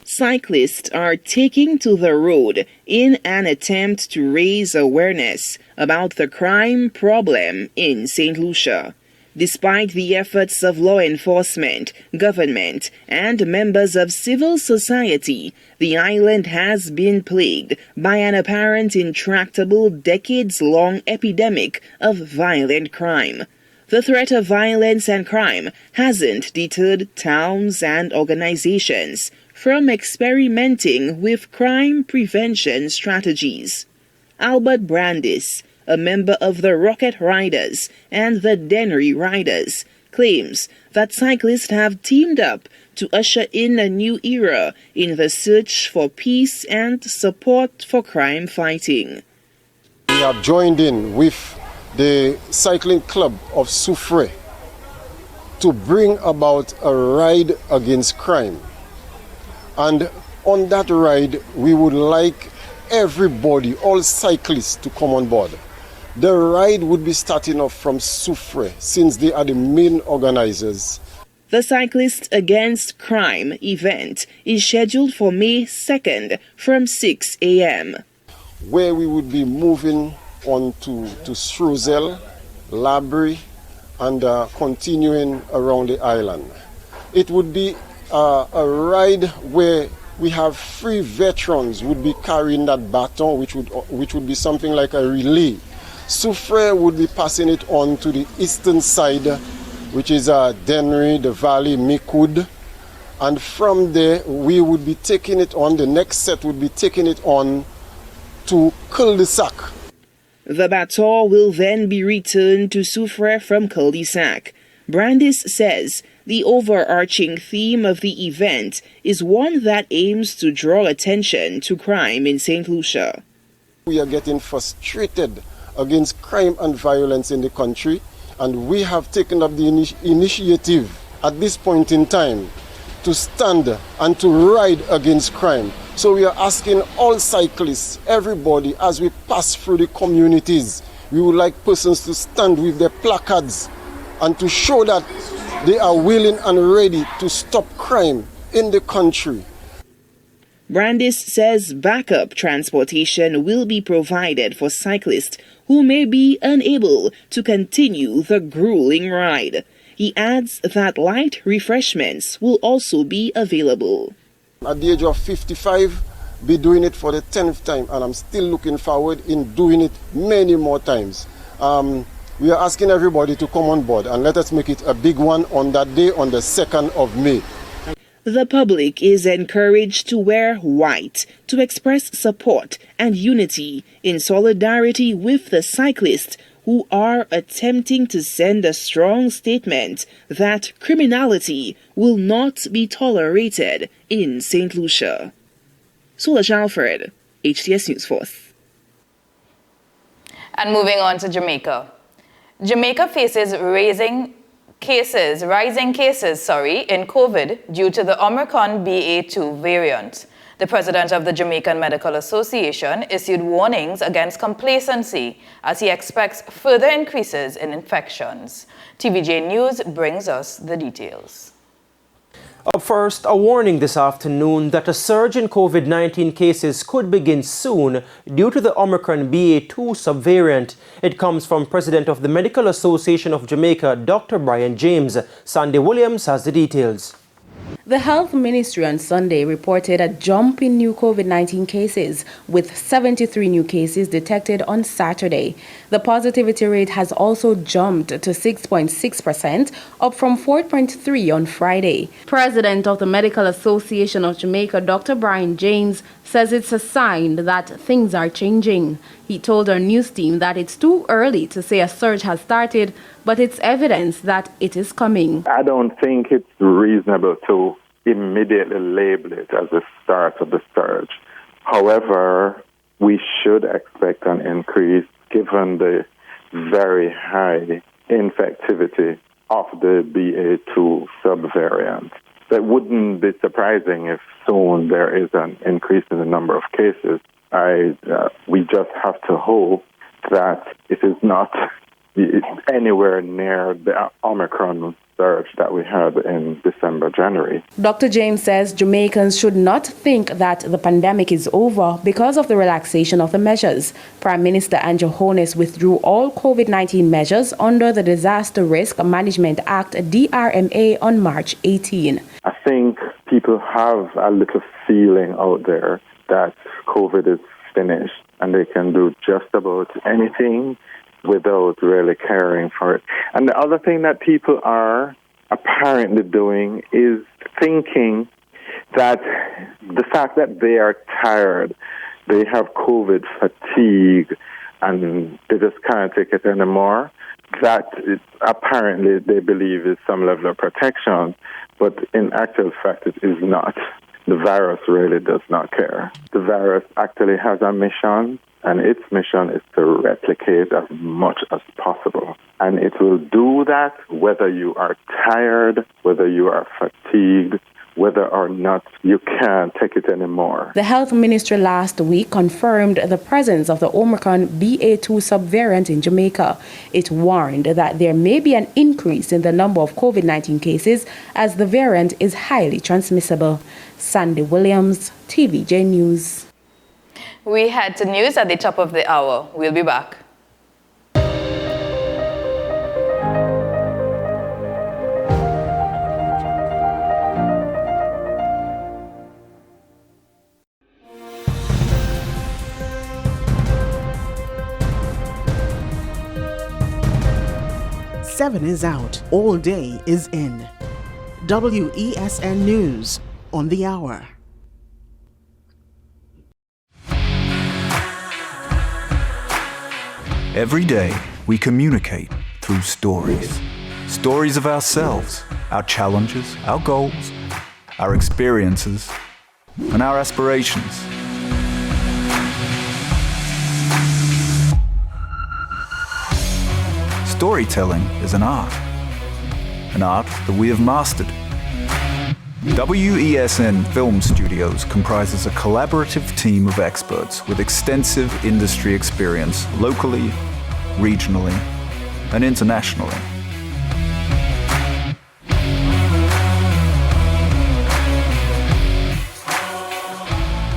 Cyclists are taking to the road in an attempt to raise awareness about the crime problem in St. Lucia. Despite the efforts of law enforcement, government, and members of civil society, the island has been plagued by an apparent intractable decades-long epidemic of violent crime. The threat of violence and crime hasn't deterred towns and organizations from experimenting with crime prevention strategies. Albert Brandis, a member of the Rocket Riders and the Dennery Riders, claims that cyclists have teamed up to usher in a new era in the search for peace and support for crime fighting. We have joined in with the cycling club of Soufrière to bring about a ride against crime. And on that ride, we would like everybody, all cyclists, to come on board. The ride would be starting off from Soufrière, since they are the main organizers. The Cyclists Against Crime event is scheduled for May 2nd from 6 a.m. Where we would be moving on to Shrewsbury, Labrie, and continuing around the island. It would be a ride where we have 3 veterans would be carrying that baton, which would be something like a relay. Soufrière would be passing it on to the eastern side, which is Dennery, the Valley, Micoud. And from there, we would be taking it on, the next set would be taking it on to Cul-de-Sac. The baton will then be returned to Soufrière from Cul-de-Sac. Brandis says the overarching theme of the event is one that aims to draw attention to crime in St. Lucia. We are getting frustrated against crime and violence in the country, and we have taken up the initiative at this point in time to stand and to ride against crime. So we are asking all cyclists, everybody, as we pass through the communities, we would like persons to stand with their placards and to show that they are willing and ready to stop crime in the country. Brandis says backup transportation will be provided for cyclists who may be unable to continue the grueling ride. He adds that light refreshments will also be available. At the age of 55, be doing it for the 10th time, and I'm still looking forward in doing it many more times. We are asking everybody to come on board and let us make it a big one on that day, on the 2nd of May. The public is encouraged to wear white to express support and unity in solidarity with the cyclists who are attempting to send a strong statement that criminality will not be tolerated in St. Lucia. Solange Alfred, HTS News Force. And moving on to Jamaica. Jamaica faces rising cases in COVID due to the Omicron BA.2 variant. The president of the Jamaican Medical Association issued warnings against complacency as he expects further increases in infections. TVJ News brings us the details. Up first, a warning this afternoon that a surge in COVID-19 cases could begin soon due to the Omicron BA.2 subvariant. It comes from President of the Medical Association of Jamaica, Dr. Brian James. Sandy Williams has the details. The Health Ministry on Sunday reported a jump in new COVID-19 cases, with 73 new cases detected on Saturday. The positivity rate has also jumped to 6.6%, up from 4.3% on Friday. President of the Medical Association of Jamaica, Dr. Brian James, says it's a sign that things are changing. He told our news team that it's too early to say a surge has started, but it's evidence that it is coming. I don't think it's reasonable to immediately label it as the start of the surge. However, we should expect an increase given the very high infectivity of the BA.2 subvariant. That wouldn't be surprising if soon there is an increase in the number of cases. We just have to hope that it is not anywhere near the Omicron surge that we had in December, January. Dr. James says Jamaicans should not think that the pandemic is over because of the relaxation of the measures. Prime Minister Andrew Holness withdrew all COVID-19 measures under the Disaster Risk Management Act, DRMA, on March 18. I think people have a little feeling out there that COVID is finished and they can do just about anything without really caring for it. And the other thing that people are apparently doing is thinking that the fact that they are tired, they have COVID fatigue, and they just can't take it anymore, that apparently they believe is some level of protection, but in actual fact it is not. The virus really does not care. The virus actually has a mission, and its mission is to replicate as much as possible. And it will do that whether you are tired, whether you are fatigued, whether or not you can't take it anymore. The Health Ministry last week confirmed the presence of the Omicron BA.2 subvariant in Jamaica. It warned that there may be an increase in the number of COVID-19 cases as the variant is highly transmissible. Sandy Williams, TVJ News. We head to news at the top of the hour. We'll be back. Seven is out. All day is in. WESN News on the hour. Every day, we communicate through stories. Stories of ourselves, our challenges, our goals, our experiences, and our aspirations. Storytelling is an art that we have mastered. WESN Film Studios comprises a collaborative team of experts with extensive industry experience locally, regionally, and internationally.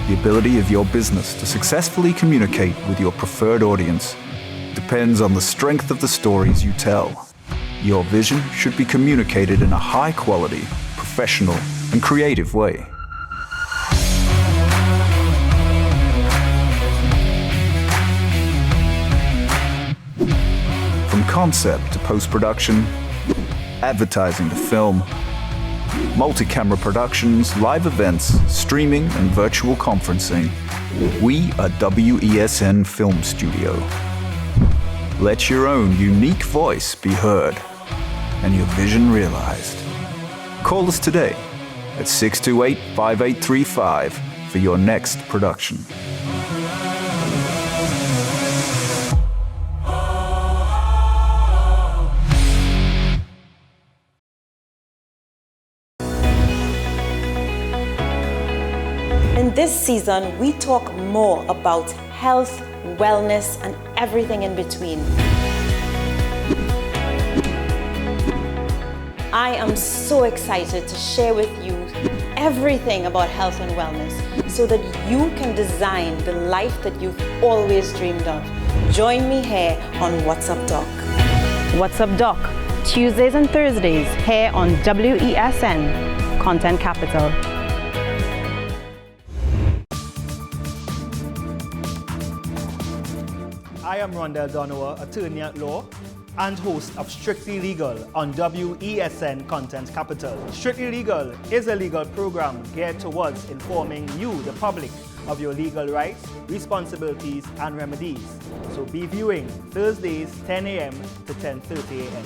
The ability of your business to successfully communicate with your preferred audience depends on the strength of the stories you tell. Your vision should be communicated in a high-quality, professional, and creative way. From concept to post-production, advertising to film, multi-camera productions, live events, streaming and virtual conferencing. We are WESN Film Studio. Let your own unique voice be heard and your vision realized. Call us today at 628-5835 for your next production. In this season, we talk more about health, wellness, and everything in between. I am so excited to share with you everything about health and wellness so that you can design the life that you've always dreamed of. Join me here on What's Up Doc. What's Up Doc? Tuesdays and Thursdays here on WESN, Content Capital. I am Rondell Donowa, attorney at law and host of Strictly Legal on WESN Content Capital. Strictly Legal is a legal program geared towards informing you, the public, of your legal rights, responsibilities, and remedies. So be viewing Thursdays 10 a.m. to 10:30 a.m.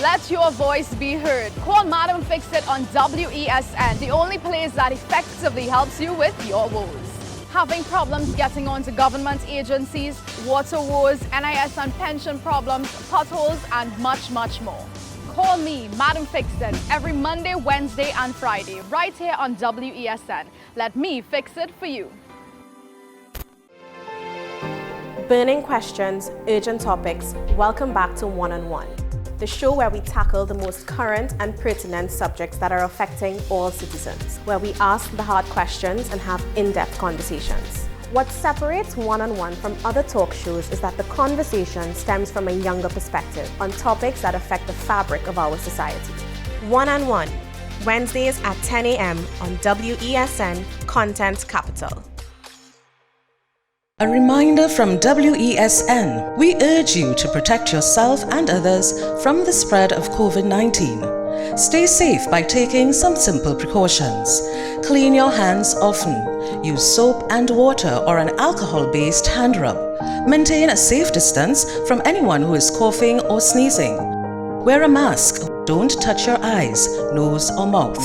Let your voice be heard. Call Madam Fix It on WESN, the only place that effectively helps you with your woes. Having problems getting onto government agencies, water woes, NIS and pension problems, potholes, and much, much more. Call me, Madam Fix It, every Monday, Wednesday, and Friday, right here on WESN. Let me fix it for you. Burning questions, urgent topics. Welcome back to One-on-One, the show where we tackle the most current and pertinent subjects that are affecting all citizens, where we ask the hard questions and have in-depth conversations. What separates One-on-One from other talk shows is that the conversation stems from a younger perspective on topics that affect the fabric of our society. One-on-One, Wednesdays at 10 a.m. on WESN Content Capital. A reminder from WESN. We urge you to protect yourself and others from the spread of COVID-19. Stay safe by taking some simple precautions. Clean your hands often. Use soap and water or an alcohol-based hand rub. Maintain a safe distance from anyone who is coughing or sneezing. Wear a mask. Don't touch your eyes, nose or mouth.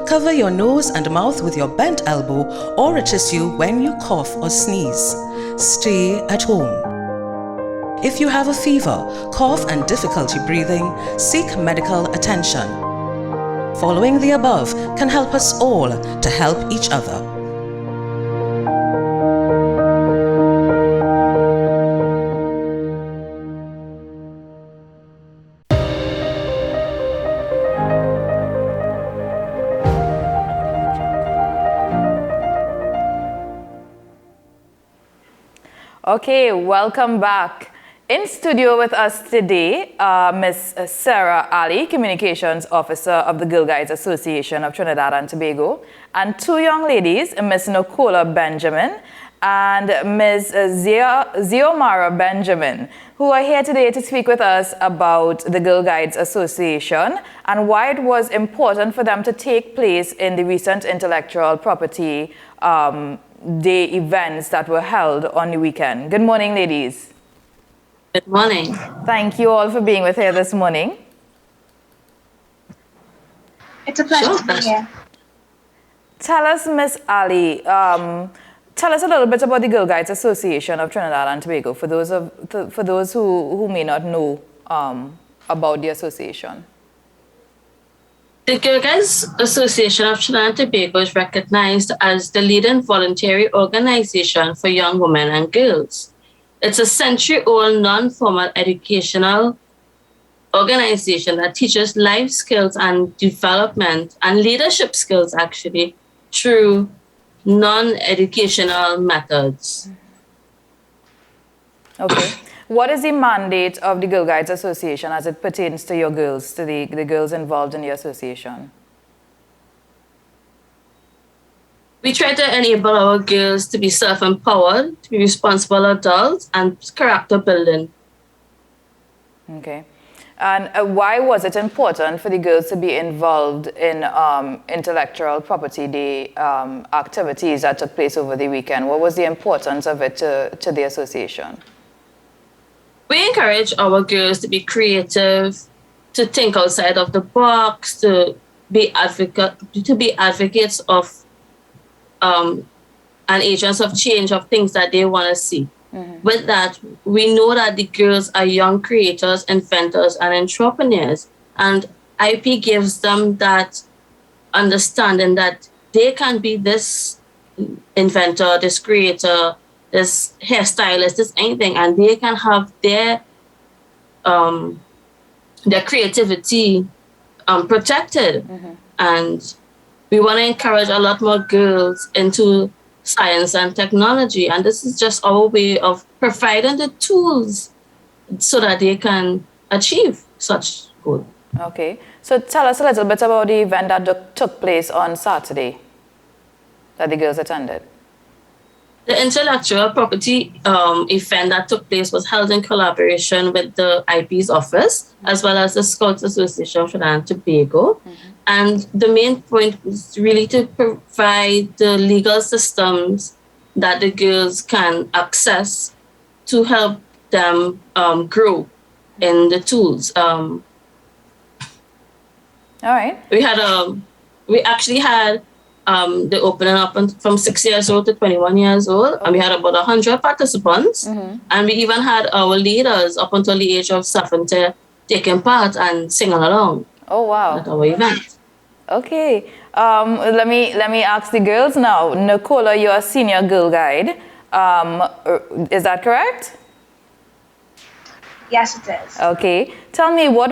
Cover your nose and mouth with your bent elbow or a tissue when you cough or sneeze. Stay at home. If you have a fever, cough and difficulty breathing, seek medical attention. Following the above can help us all to help each other. Okay, welcome back. In studio with us today, Ms. Sarah Ali, Communications Officer of the Girl Guides Association of Trinidad and Tobago, and two young ladies, Ms. Nicola Benjamin and Ms. Xiomara Benjamin, who are here today to speak with us about the Girl Guides Association and why it was important for them to take place in the recent intellectual property day events that were held on the weekend. Good morning, ladies. Good morning. Thank you all for being with here this morning. It's a pleasure to be here. Tell us, Ms. Ali, tell us a little bit about the Girl Guides Association of Trinidad and Tobago for those who may not know about the association. The Girl Guides Association of Trinidad and Tobago is recognized as the leading voluntary organization for young women and girls. It's a century-old non-formal educational organization that teaches life skills and development and leadership skills, actually, through non-educational methods. Okay. What is the mandate of the Girl Guides Association as it pertains to your girls, to the girls involved in the association? We try to enable our girls to be self-empowered, to be responsible adults, and character building. Okay. And why was it important for the girls to be involved in Intellectual Property Day activities that took place over the weekend? What was the importance of it to the association? We encourage our girls to be creative, to think outside of the box, to be advocates of and agents of change of things that they want to see. With that, we know that the girls are young creators, inventors, and entrepreneurs. And IP gives them that understanding that they can be this inventor, this creator, this hairstylist, this anything, and they can have their creativity protected. And we want to encourage a lot more girls into science and technology, and this is just our way of providing the tools so that they can achieve such goal. Okay, so tell us a little bit about the event that took place on Saturday that the girls attended. The intellectual property event that took place was held in collaboration with the IP's office, as well as the Scouts Association of Trinidad and Tobago. And the main point was really to provide the legal systems that the girls can access to help them grow in the tools. All right. We actually had the opening up from 6 years old to 21 years old, and we had about 100 participants, and we even had our leaders up until the age of 70 taking part and singing along. Oh wow! At our event. Okay, let me ask the girls now. Nicola, you're a senior girl guide. Is that correct? Yes, it is. Okay, tell me, what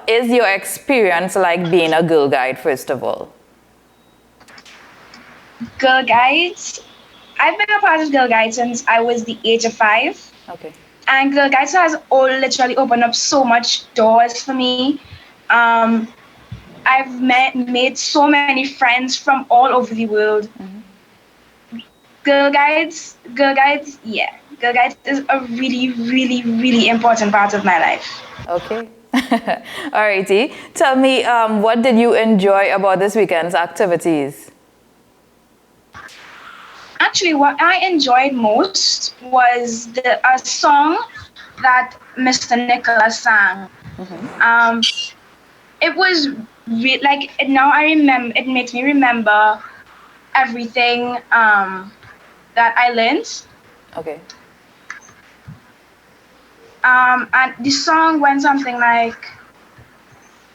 is your experience like being a girl guide, first of all? Girl Guides. I've been a part of Girl Guides since I was the age of 5. Okay. And Girl Guides has literally opened up so much doors for me. I've made so many friends from all over the world. Girl Guides, yeah. Girl Guides is a really, really, really important part of my life. Okay. Alrighty. Tell me, what did you enjoy about this weekend's activities? Actually, what I enjoyed most was a song that Mr. Nicholas sang. It was now I remember. It makes me remember everything that I learned. Okay. And the song went something like,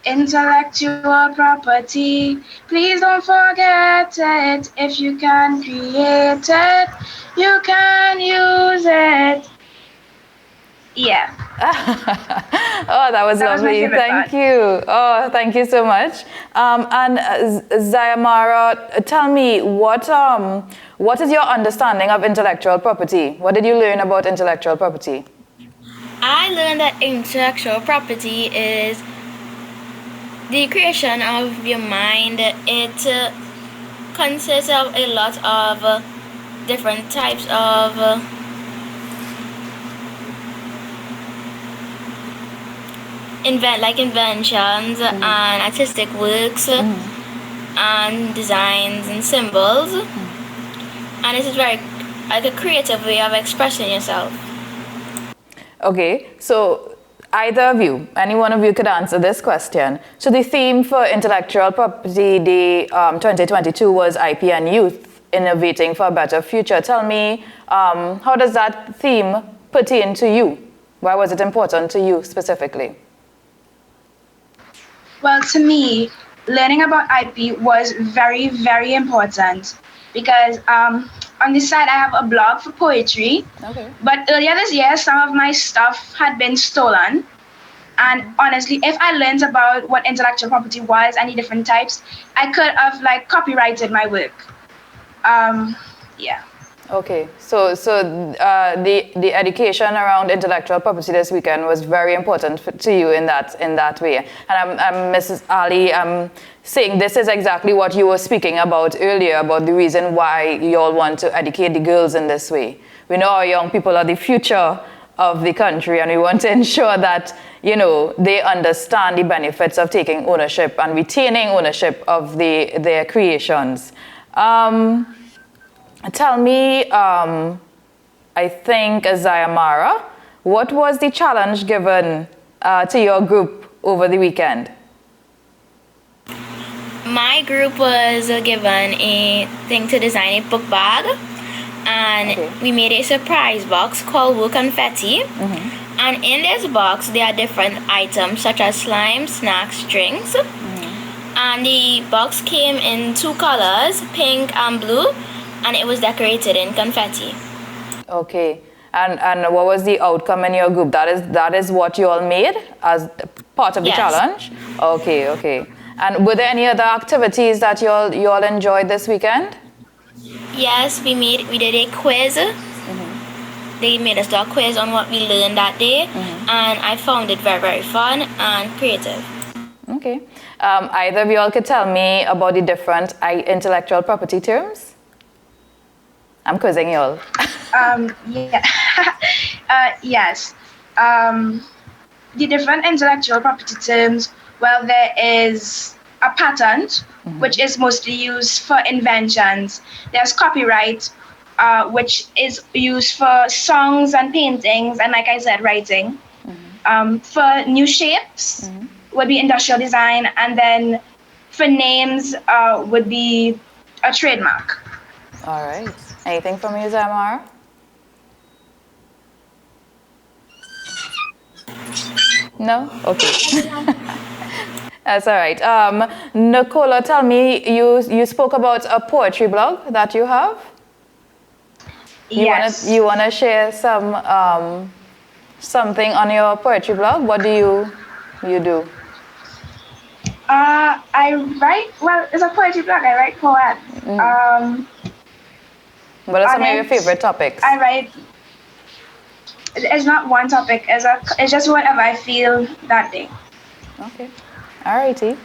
"Intellectual property, please don't forget it. If you can create it, you can use it." Yeah. Oh, that was lovely. Thank you. Oh, thank you so much. And Zayamara, tell me, what is your understanding of intellectual property? What did you learn about intellectual property? I learned that intellectual property is the creation of your mind. It consists of a lot of different types of inventions and artistic works and designs and symbols. And it is very like a creative way of expressing yourself. Okay, so either of you, any one of you could answer this question. So the theme for Intellectual Property Day 2022 was IP and Youth, Innovating for a Better Future. Tell me, how does that theme pertain to you? Why was it important to you specifically? Well, to me, learning about IP was very, very important because on the side I have a blog for poetry. Okay. But earlier this year, some of my stuff had been stolen. And honestly, if I learned about what intellectual property was, any different types, I could have copyrighted my work. Yeah. Okay, so the education around intellectual property this weekend was very important to you in that way. And I'm Mrs. Ali, I'm saying this is exactly what you were speaking about earlier, about the reason why you all want to educate the girls in this way. We know our young people are the future of the country, and we want to ensure that, you know, they understand the benefits of taking ownership and retaining ownership of their creations. Tell me, I think, Zayamara, what was the challenge given to your group over the weekend? My group was given a thing to design a book bag, and we made a surprise box called Woo Confetti. And in this box, there are different items such as slime, snacks, drinks. And the box came in 2 colors, pink and blue, and it was decorated in confetti. Okay. And what was the outcome in your group? That is what you all made as part of the challenge? Okay. And were there any other activities that you all enjoyed this weekend? Yes, we did a quiz. They made us do a quiz on what we learned that day, and I found it very, very fun and creative. Okay. Either of you all could tell me about the different intellectual property terms? I'm quizzing you all. Yes. The different intellectual property terms, well, there is a patent, which is mostly used for inventions. There's copyright, which is used for songs and paintings, and like I said, writing. For new shapes would be industrial design, and then for names would be a trademark. All right. Anything from you, Zayamara? No? Okay. That's all right. Nicola, tell me, you spoke about a poetry blog that you have? Yes. You wanna share something on your poetry blog? What do you do? I write, well, it's a poetry blog. I write poems. What are some of your favorite topics? I write, it's not one topic, it's just whatever I feel that day. Okay. Alrighty.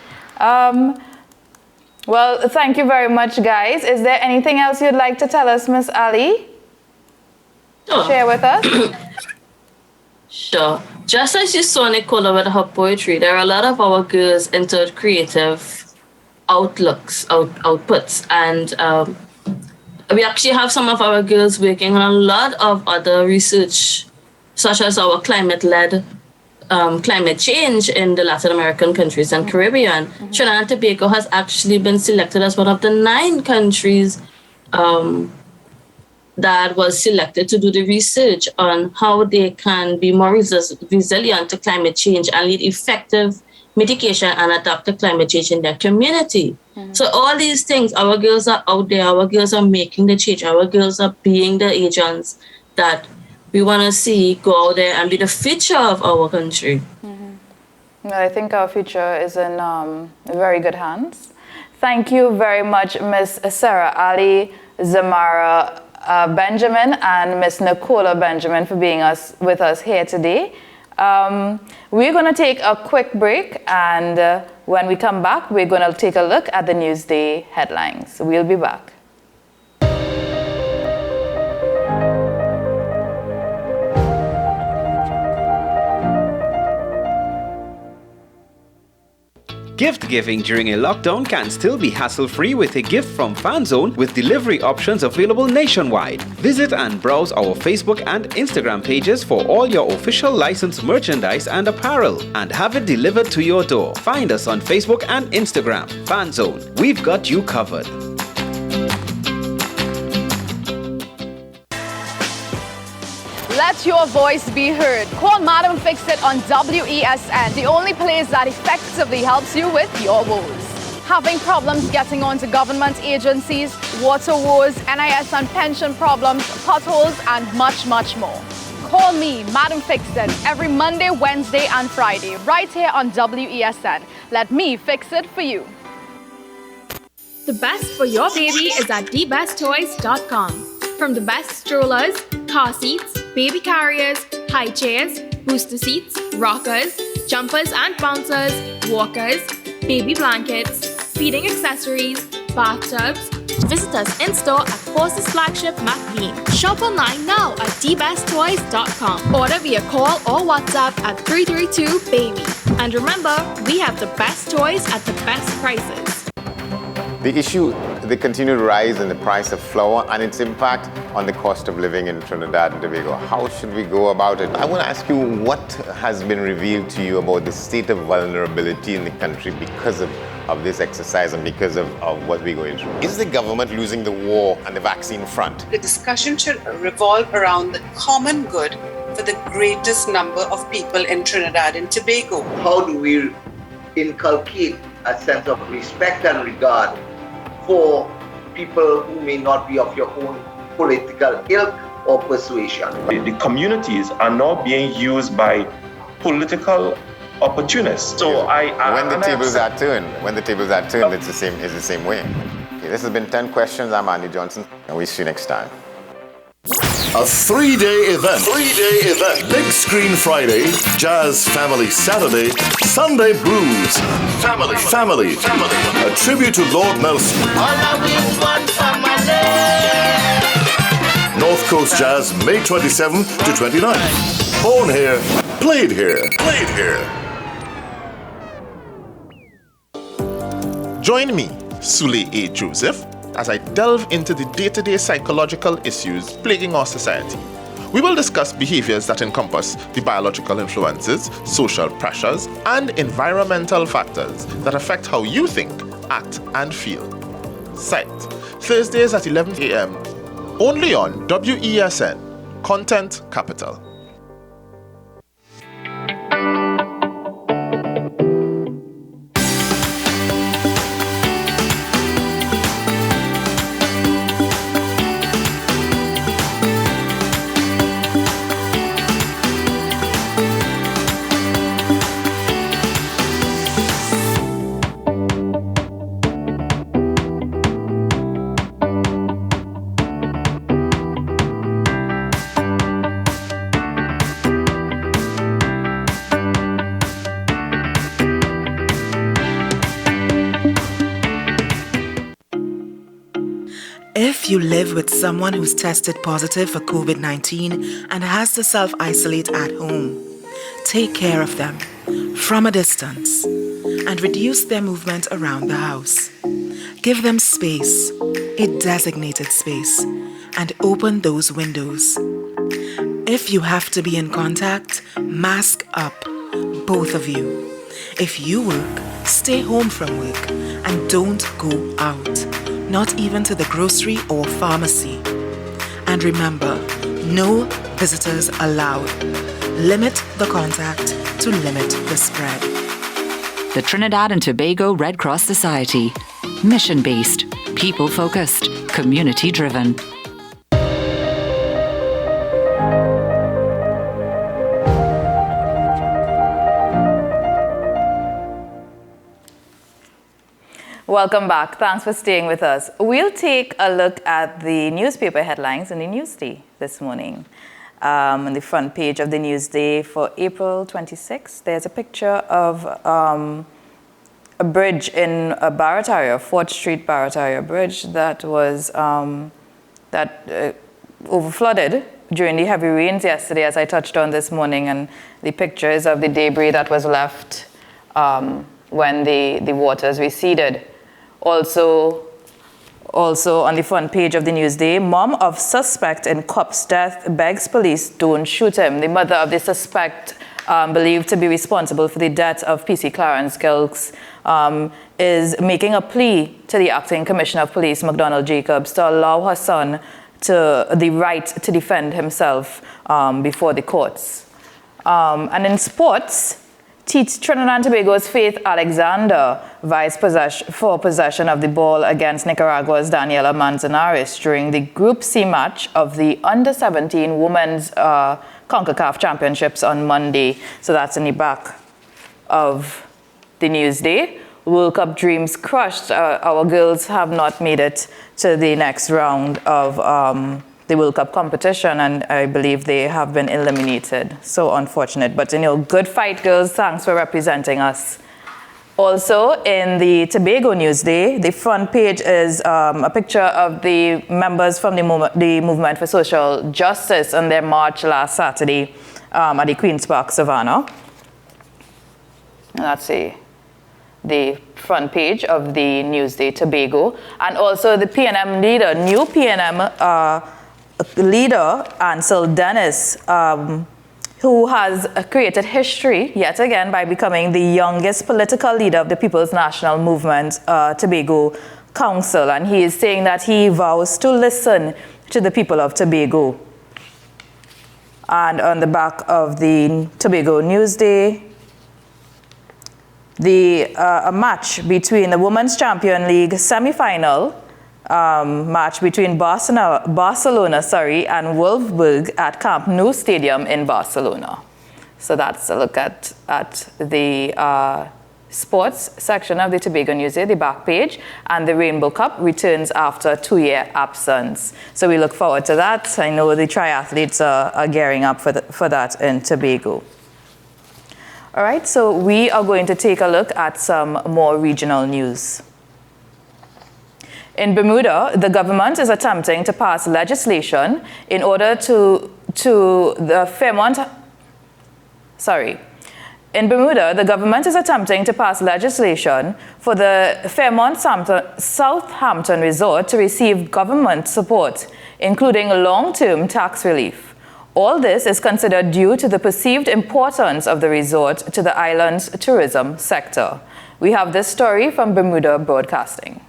Well, thank you very much, guys. Is there anything else you'd like to tell us, Miss Ali? Share with us? Sure. Just as you saw Nicola with her poetry, there are a lot of our girls into creative outputs. And we actually have some of our girls working on a lot of other research, such as our climate-led climate change in the Latin American countries and Caribbean. Trinidad and Tobago has actually been selected as one of the 9 countries that was selected to do the research on how they can be more resilient to climate change and lead effective mitigation and adapt to climate change in their community. So all these things, our girls are out there, our girls are making the change, our girls are being the agents that we want to see go out there and be the future of our country. Well, I think our future is in very good hands. Thank you very much, Miss Sarah Ali, Zamara Benjamin, and Miss Nicola Benjamin for being with us here today. We're going to take a quick break, and when we come back, we're going to take a look at the Newsday headlines. We'll be back. Gift giving during a lockdown can still be hassle-free with a gift from FanZone with delivery options available nationwide. Visit and browse our Facebook and Instagram pages for all your official licensed merchandise and apparel and have it delivered to your door. Find us on Facebook and Instagram. FanZone, we've got you covered. Let your voice be heard. Call Madam Fix-It on WESN, the only place that effectively helps you with your woes. Having problems getting onto government agencies, water woes, NIS and pension problems, potholes, and much, much more. Call me, Madam Fix-It, every Monday, Wednesday, and Friday, right here on WESN. Let me fix it for you. The best for your baby is at thebesttoys.com. From the best strollers, car seats, baby carriers, high chairs, booster seats, rockers, jumpers and bouncers, walkers, baby blankets, feeding accessories, bathtubs, Visit us in-store at Forces Flagship McBean. Shop online now at dbesttoys.com. Order via call or WhatsApp at 332-BABY. And remember, we have the best toys at the best prices. The issue, the continued rise in the price of flour and its impact on the cost of living in Trinidad and Tobago. How should we go about it? I want to ask you, what has been revealed to you about the state of vulnerability in the country because of this exercise and because of what we're going through? Is the government losing the war on the vaccine front? The discussion should revolve around the common good for the greatest number of people in Trinidad and Tobago. How do we inculcate a sense of respect and regard for people who may not be of your own political ilk or persuasion? The communities are now being used by political opportunists. So when the tables are turned, it's the same way. Okay, this has been 10 Questions. I'm Andy Johnson, and we'll see you next time. A three-day event. Big Screen Friday, Jazz Family Saturday, Sunday Blues. Family. A tribute to Lord Nelson. North Coast Jazz, May 27th to 29th. Born here, played here. Join me, Sule A. Joseph, as I delve into the day-to-day psychological issues plaguing our society. We will discuss behaviors that encompass the biological influences, social pressures, and environmental factors that affect how you think, act, and feel. Site, Thursdays at 11 a.m., only on WESN, Content Capital. If you live with someone who's tested positive for COVID-19 and has to self-isolate at home, take care of them from a distance and reduce their movement around the house. Give them space, a designated space, and open those windows. If you have to be in contact, mask up, both of you. If you work, stay home from work and don't go out. Not even to the grocery or pharmacy. And remember, no visitors allowed. Limit the contact to limit the spread. The Trinidad and Tobago Red Cross Society. Mission-based, people-focused, community-driven. Welcome back. Thanks for staying with us. We'll take a look at the newspaper headlines in the Newsday this morning. On the front page of the Newsday for April 26, there's a picture of a bridge in Barataria, 4th Street Barataria Bridge, that was over-flooded during the heavy rains yesterday, as I touched on this morning, and the pictures of the debris that was left when the waters receded. Also on the front page of the Newsday, mom of suspect in cop's death begs police don't shoot him. The mother of the suspect, believed to be responsible for the death of PC Clarence Gilks, is making a plea to the acting commissioner of police, McDonald Jacobs, to allow her son the right to defend himself before the courts. And in sports, Trinidad and Tobago's Faith Alexander vies for possession of the ball against Nicaragua's Daniela Manzanares during the Group C match of the Under-17 Women's CONCACAF Championships on Monday. So that's in the back of the Newsday. World Cup dreams crushed. Our girls have not made it to the next round of the World Cup competition, and I believe they have been eliminated. So unfortunate, but good fight, girls. Thanks for representing us Also, in the Tobago Newsday, the front page is a picture of the members from the Movement for Social Justice on their march last Saturday at the Queen's Park Savannah. And that's the front page of the Newsday Tobago. And also the PNM leader, new PNM leader, Ansel Dennis, who has created history yet again by becoming the youngest political leader of the People's National Movement Tobago Council. And he is saying that he vows to listen to the people of Tobago. And on the back of the Tobago Newsday, a match between the Women's Champion League semi-final match between Barcelona and Wolfsburg at Camp Nou Stadium in Barcelona. So that's a look at the sports section of the Tobago Newsday, the back page, and the Rainbow Cup returns after a 2-year absence. So we look forward to that. I know the triathletes are gearing up for that in Tobago. All right, so we are going to take a look at some more regional news. In Bermuda, the government is attempting to pass legislation in order In Bermuda, the government is attempting to pass legislation for the Fairmont Southampton Resort to receive government support, including long-term tax relief. All this is considered due to the perceived importance of the resort to the island's tourism sector. We have this story from Bermuda Broadcasting.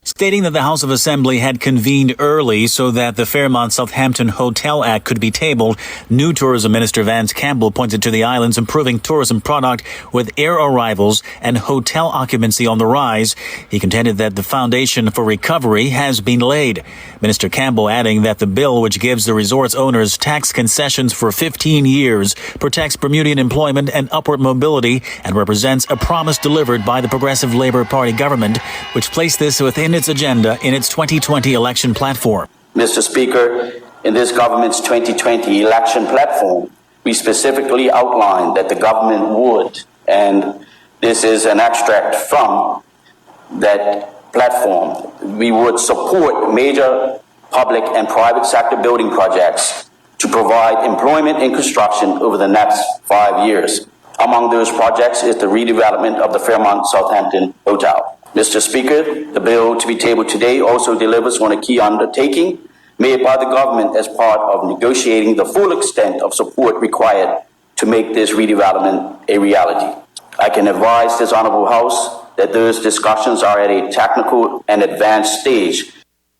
Stating that the House of Assembly had convened early so that the Fairmont Southampton Hotel Act could be tabled, new Tourism Minister Vance Campbell pointed to the island's improving tourism product with air arrivals and hotel occupancy on the rise. He contended that the foundation for recovery has been laid. Minister Campbell adding that the bill, which gives the resort's owners tax concessions for 15 years, protects Bermudian employment and upward mobility and represents a promise delivered by the Progressive Labour Party government, which placed this within its agenda in its 2020 election platform. Mr. Speaker, in this government's 2020 election platform, we specifically outlined that the government would, and this is an extract from that platform, we would support major public and private sector building projects to provide employment and construction over the next 5 years. Among those projects is the redevelopment of the Fairmont Southampton Hotel. Mr. Speaker, the bill to be tabled today also delivers on a key undertaking made by the government as part of negotiating the full extent of support required to make this redevelopment a reality. I can advise this Honourable House that those discussions are at a technical and advanced stage.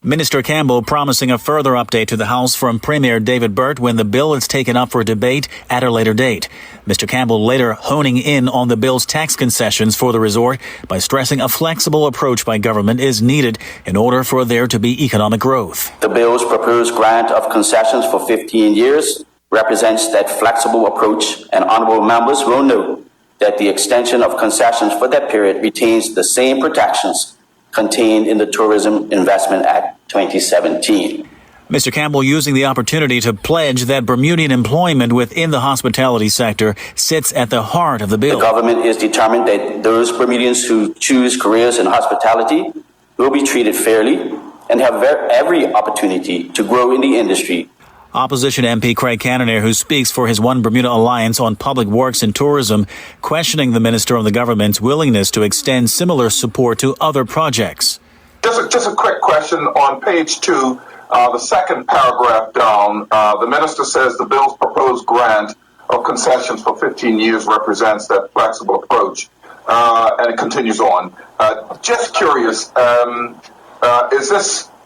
Minister Campbell promising a further update to the House from Premier David Burt when the bill is taken up for debate at a later date. Mr. Campbell later honing in on the bill's tax concessions for the resort by stressing a flexible approach by government is needed in order for there to be economic growth. The bill's proposed grant of concessions for 15 years represents that flexible approach, and honourable members will note that the extension of concessions for that period retains the same protections contained in the Tourism Investment Act 2017. Mr. Campbell using the opportunity to pledge that Bermudian employment within the hospitality sector sits at the heart of the bill. The government is determined that those Bermudians who choose careers in hospitality will be treated fairly and have every opportunity to grow in the industry. Opposition MP Craig Cannonier, who speaks for his One Bermuda Alliance on Public Works and Tourism, questioning the minister on the government's willingness to extend similar support to other projects. Just a quick question. On page 2, the second paragraph down, the minister says the bill's proposed grant of concessions for 15 years represents that flexible approach. And it continues on. Just curious,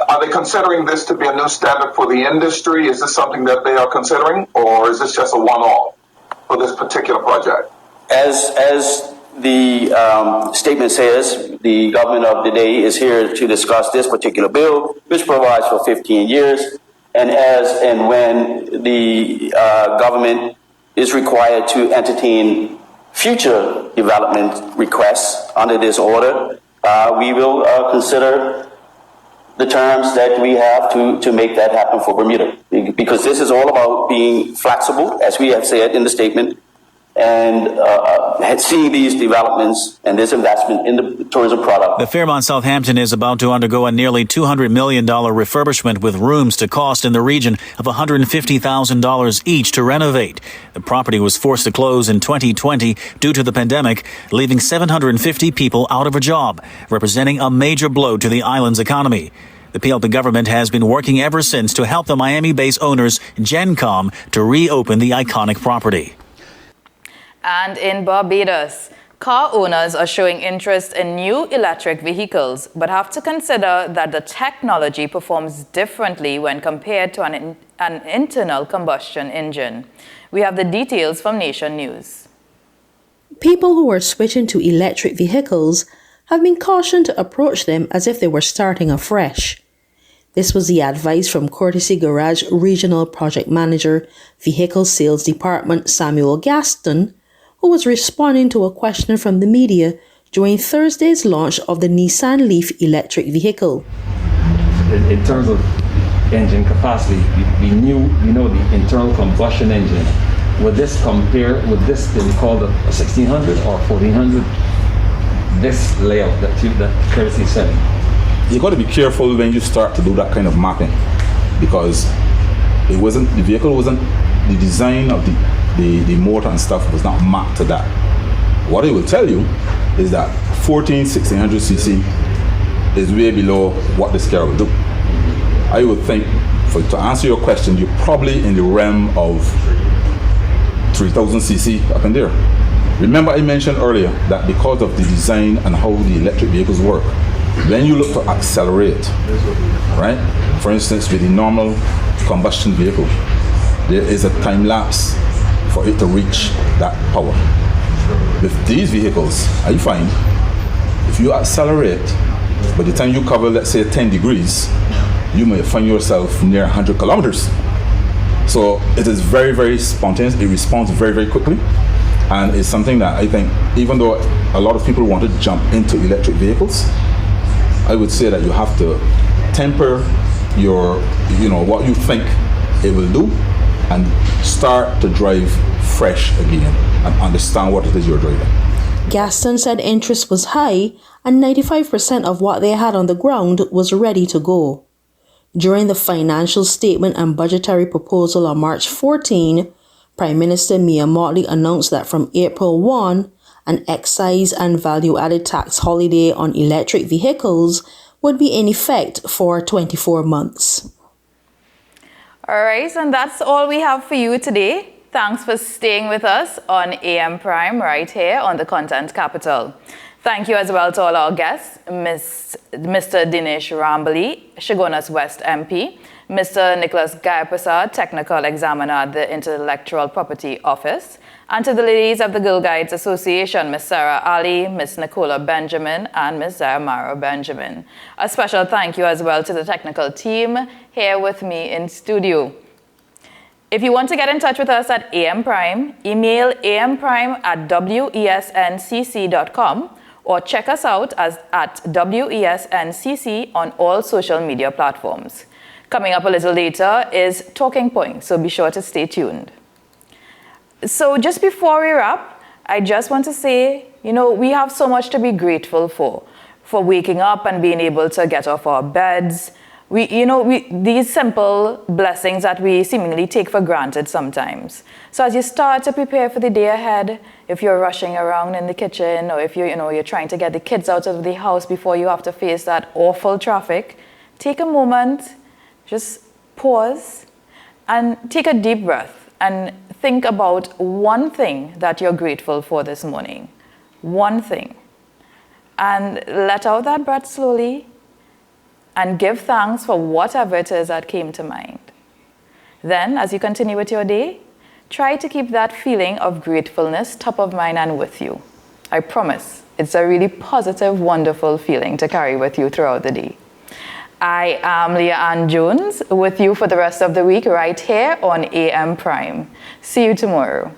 are they considering this to be a new standard for the industry? Is this something that they are considering, or is this just a one-off for this particular project? As the statement says, the government of the day is here to discuss this particular bill, which provides for 15 years. And as and when the government is required to entertain future development requests under this order, we will consider the terms that we have to make that happen for Bermuda. Because this is all about being flexible, as we have said in the statement, and seeing these developments and this investment in the tourism product. The Fairmont Southampton is about to undergo a nearly $200 million refurbishment with rooms to cost in the region of $150,000 each to renovate. The property was forced to close in 2020 due to the pandemic, leaving 750 people out of a job, representing a major blow to the island's economy. The PLP government has been working ever since to help the Miami-based owners, GenCom, to reopen the iconic property. And in Barbados, car owners are showing interest in new electric vehicles, but have to consider that the technology performs differently when compared to an internal combustion engine. We have the details from Nation News. People who are switching to electric vehicles have been cautioned to approach them as if they were starting afresh. This was the advice from Courtesy Garage Regional Project Manager, Vehicle Sales Department Samuel Gaston, who was responding to a question from the media during Thursday's launch of the Nissan Leaf electric vehicle. In terms of engine capacity, we know the internal combustion engine. Would this be called a 1600 or 1400? This layout that Courtesy said. You got to be careful when you start to do that kind of mapping, because the vehicle wasn't, the design of the motor and stuff was not mapped to that. What it will tell you is that 1600cc is way below what this car will do. I would think, to answer your question, you're probably in the realm of 3000cc up in there. Remember I mentioned earlier that because of the design and how the electric vehicles work, when you look to accelerate, right? For instance, with the normal combustion vehicle, there is a time lapse for it to reach that power. With these vehicles, I find if you accelerate, by the time you cover, let's say 10 degrees, you may find yourself near 100 kilometers. So it is very, very spontaneous. It responds very, very quickly. And it's something that I think, even though a lot of people want to jump into electric vehicles, I would say that you have to temper what you think it will do and start to drive fresh again and understand what it is you're driving. Gaston said interest was high and 95% of what they had on the ground was ready to go. During the financial statement and budgetary proposal on March 14, Prime Minister Mia Mottley announced that from April 1, an excise and value-added tax holiday on electric vehicles would be in effect for 24 months. All right, and that's all we have for you today. Thanks for staying with us on AM Prime right here on the Content Capital. Thank you as well to all our guests, Mr. Dinesh Rambali, Chaguanas West MP, Mr. Nicholas Gayaprasad, Technical Examiner at the Intellectual Property Office, and to the ladies of the Girl Guides Association, Ms. Sarah Ali, Ms. Nicola Benjamin, and Ms. Zayamara Benjamin. A special thank you as well to the technical team here with me in studio. If you want to get in touch with us at AM Prime, email amprime@wesncc.com or check us out at WESNCC on all social media platforms. Coming up a little later is Talking Point, so be sure to stay tuned. So just before we wrap, I just want to say, we have so much to be grateful for waking up and being able to get off our beds. These simple blessings that we seemingly take for granted sometimes. So as you start to prepare for the day ahead, if you're rushing around in the kitchen or if you're trying to get the kids out of the house before you have to face that awful traffic, take a moment, just pause and take a deep breath and think about one thing that you're grateful for this morning. One thing. And let out that breath slowly and give thanks for whatever it is that came to mind. Then, as you continue with your day, try to keep that feeling of gratefulness top of mind and with you. I promise, it's a really positive, wonderful feeling to carry with you throughout the day. I am Leah Ann Jones with you for the rest of the week right here on AM Prime. See you tomorrow.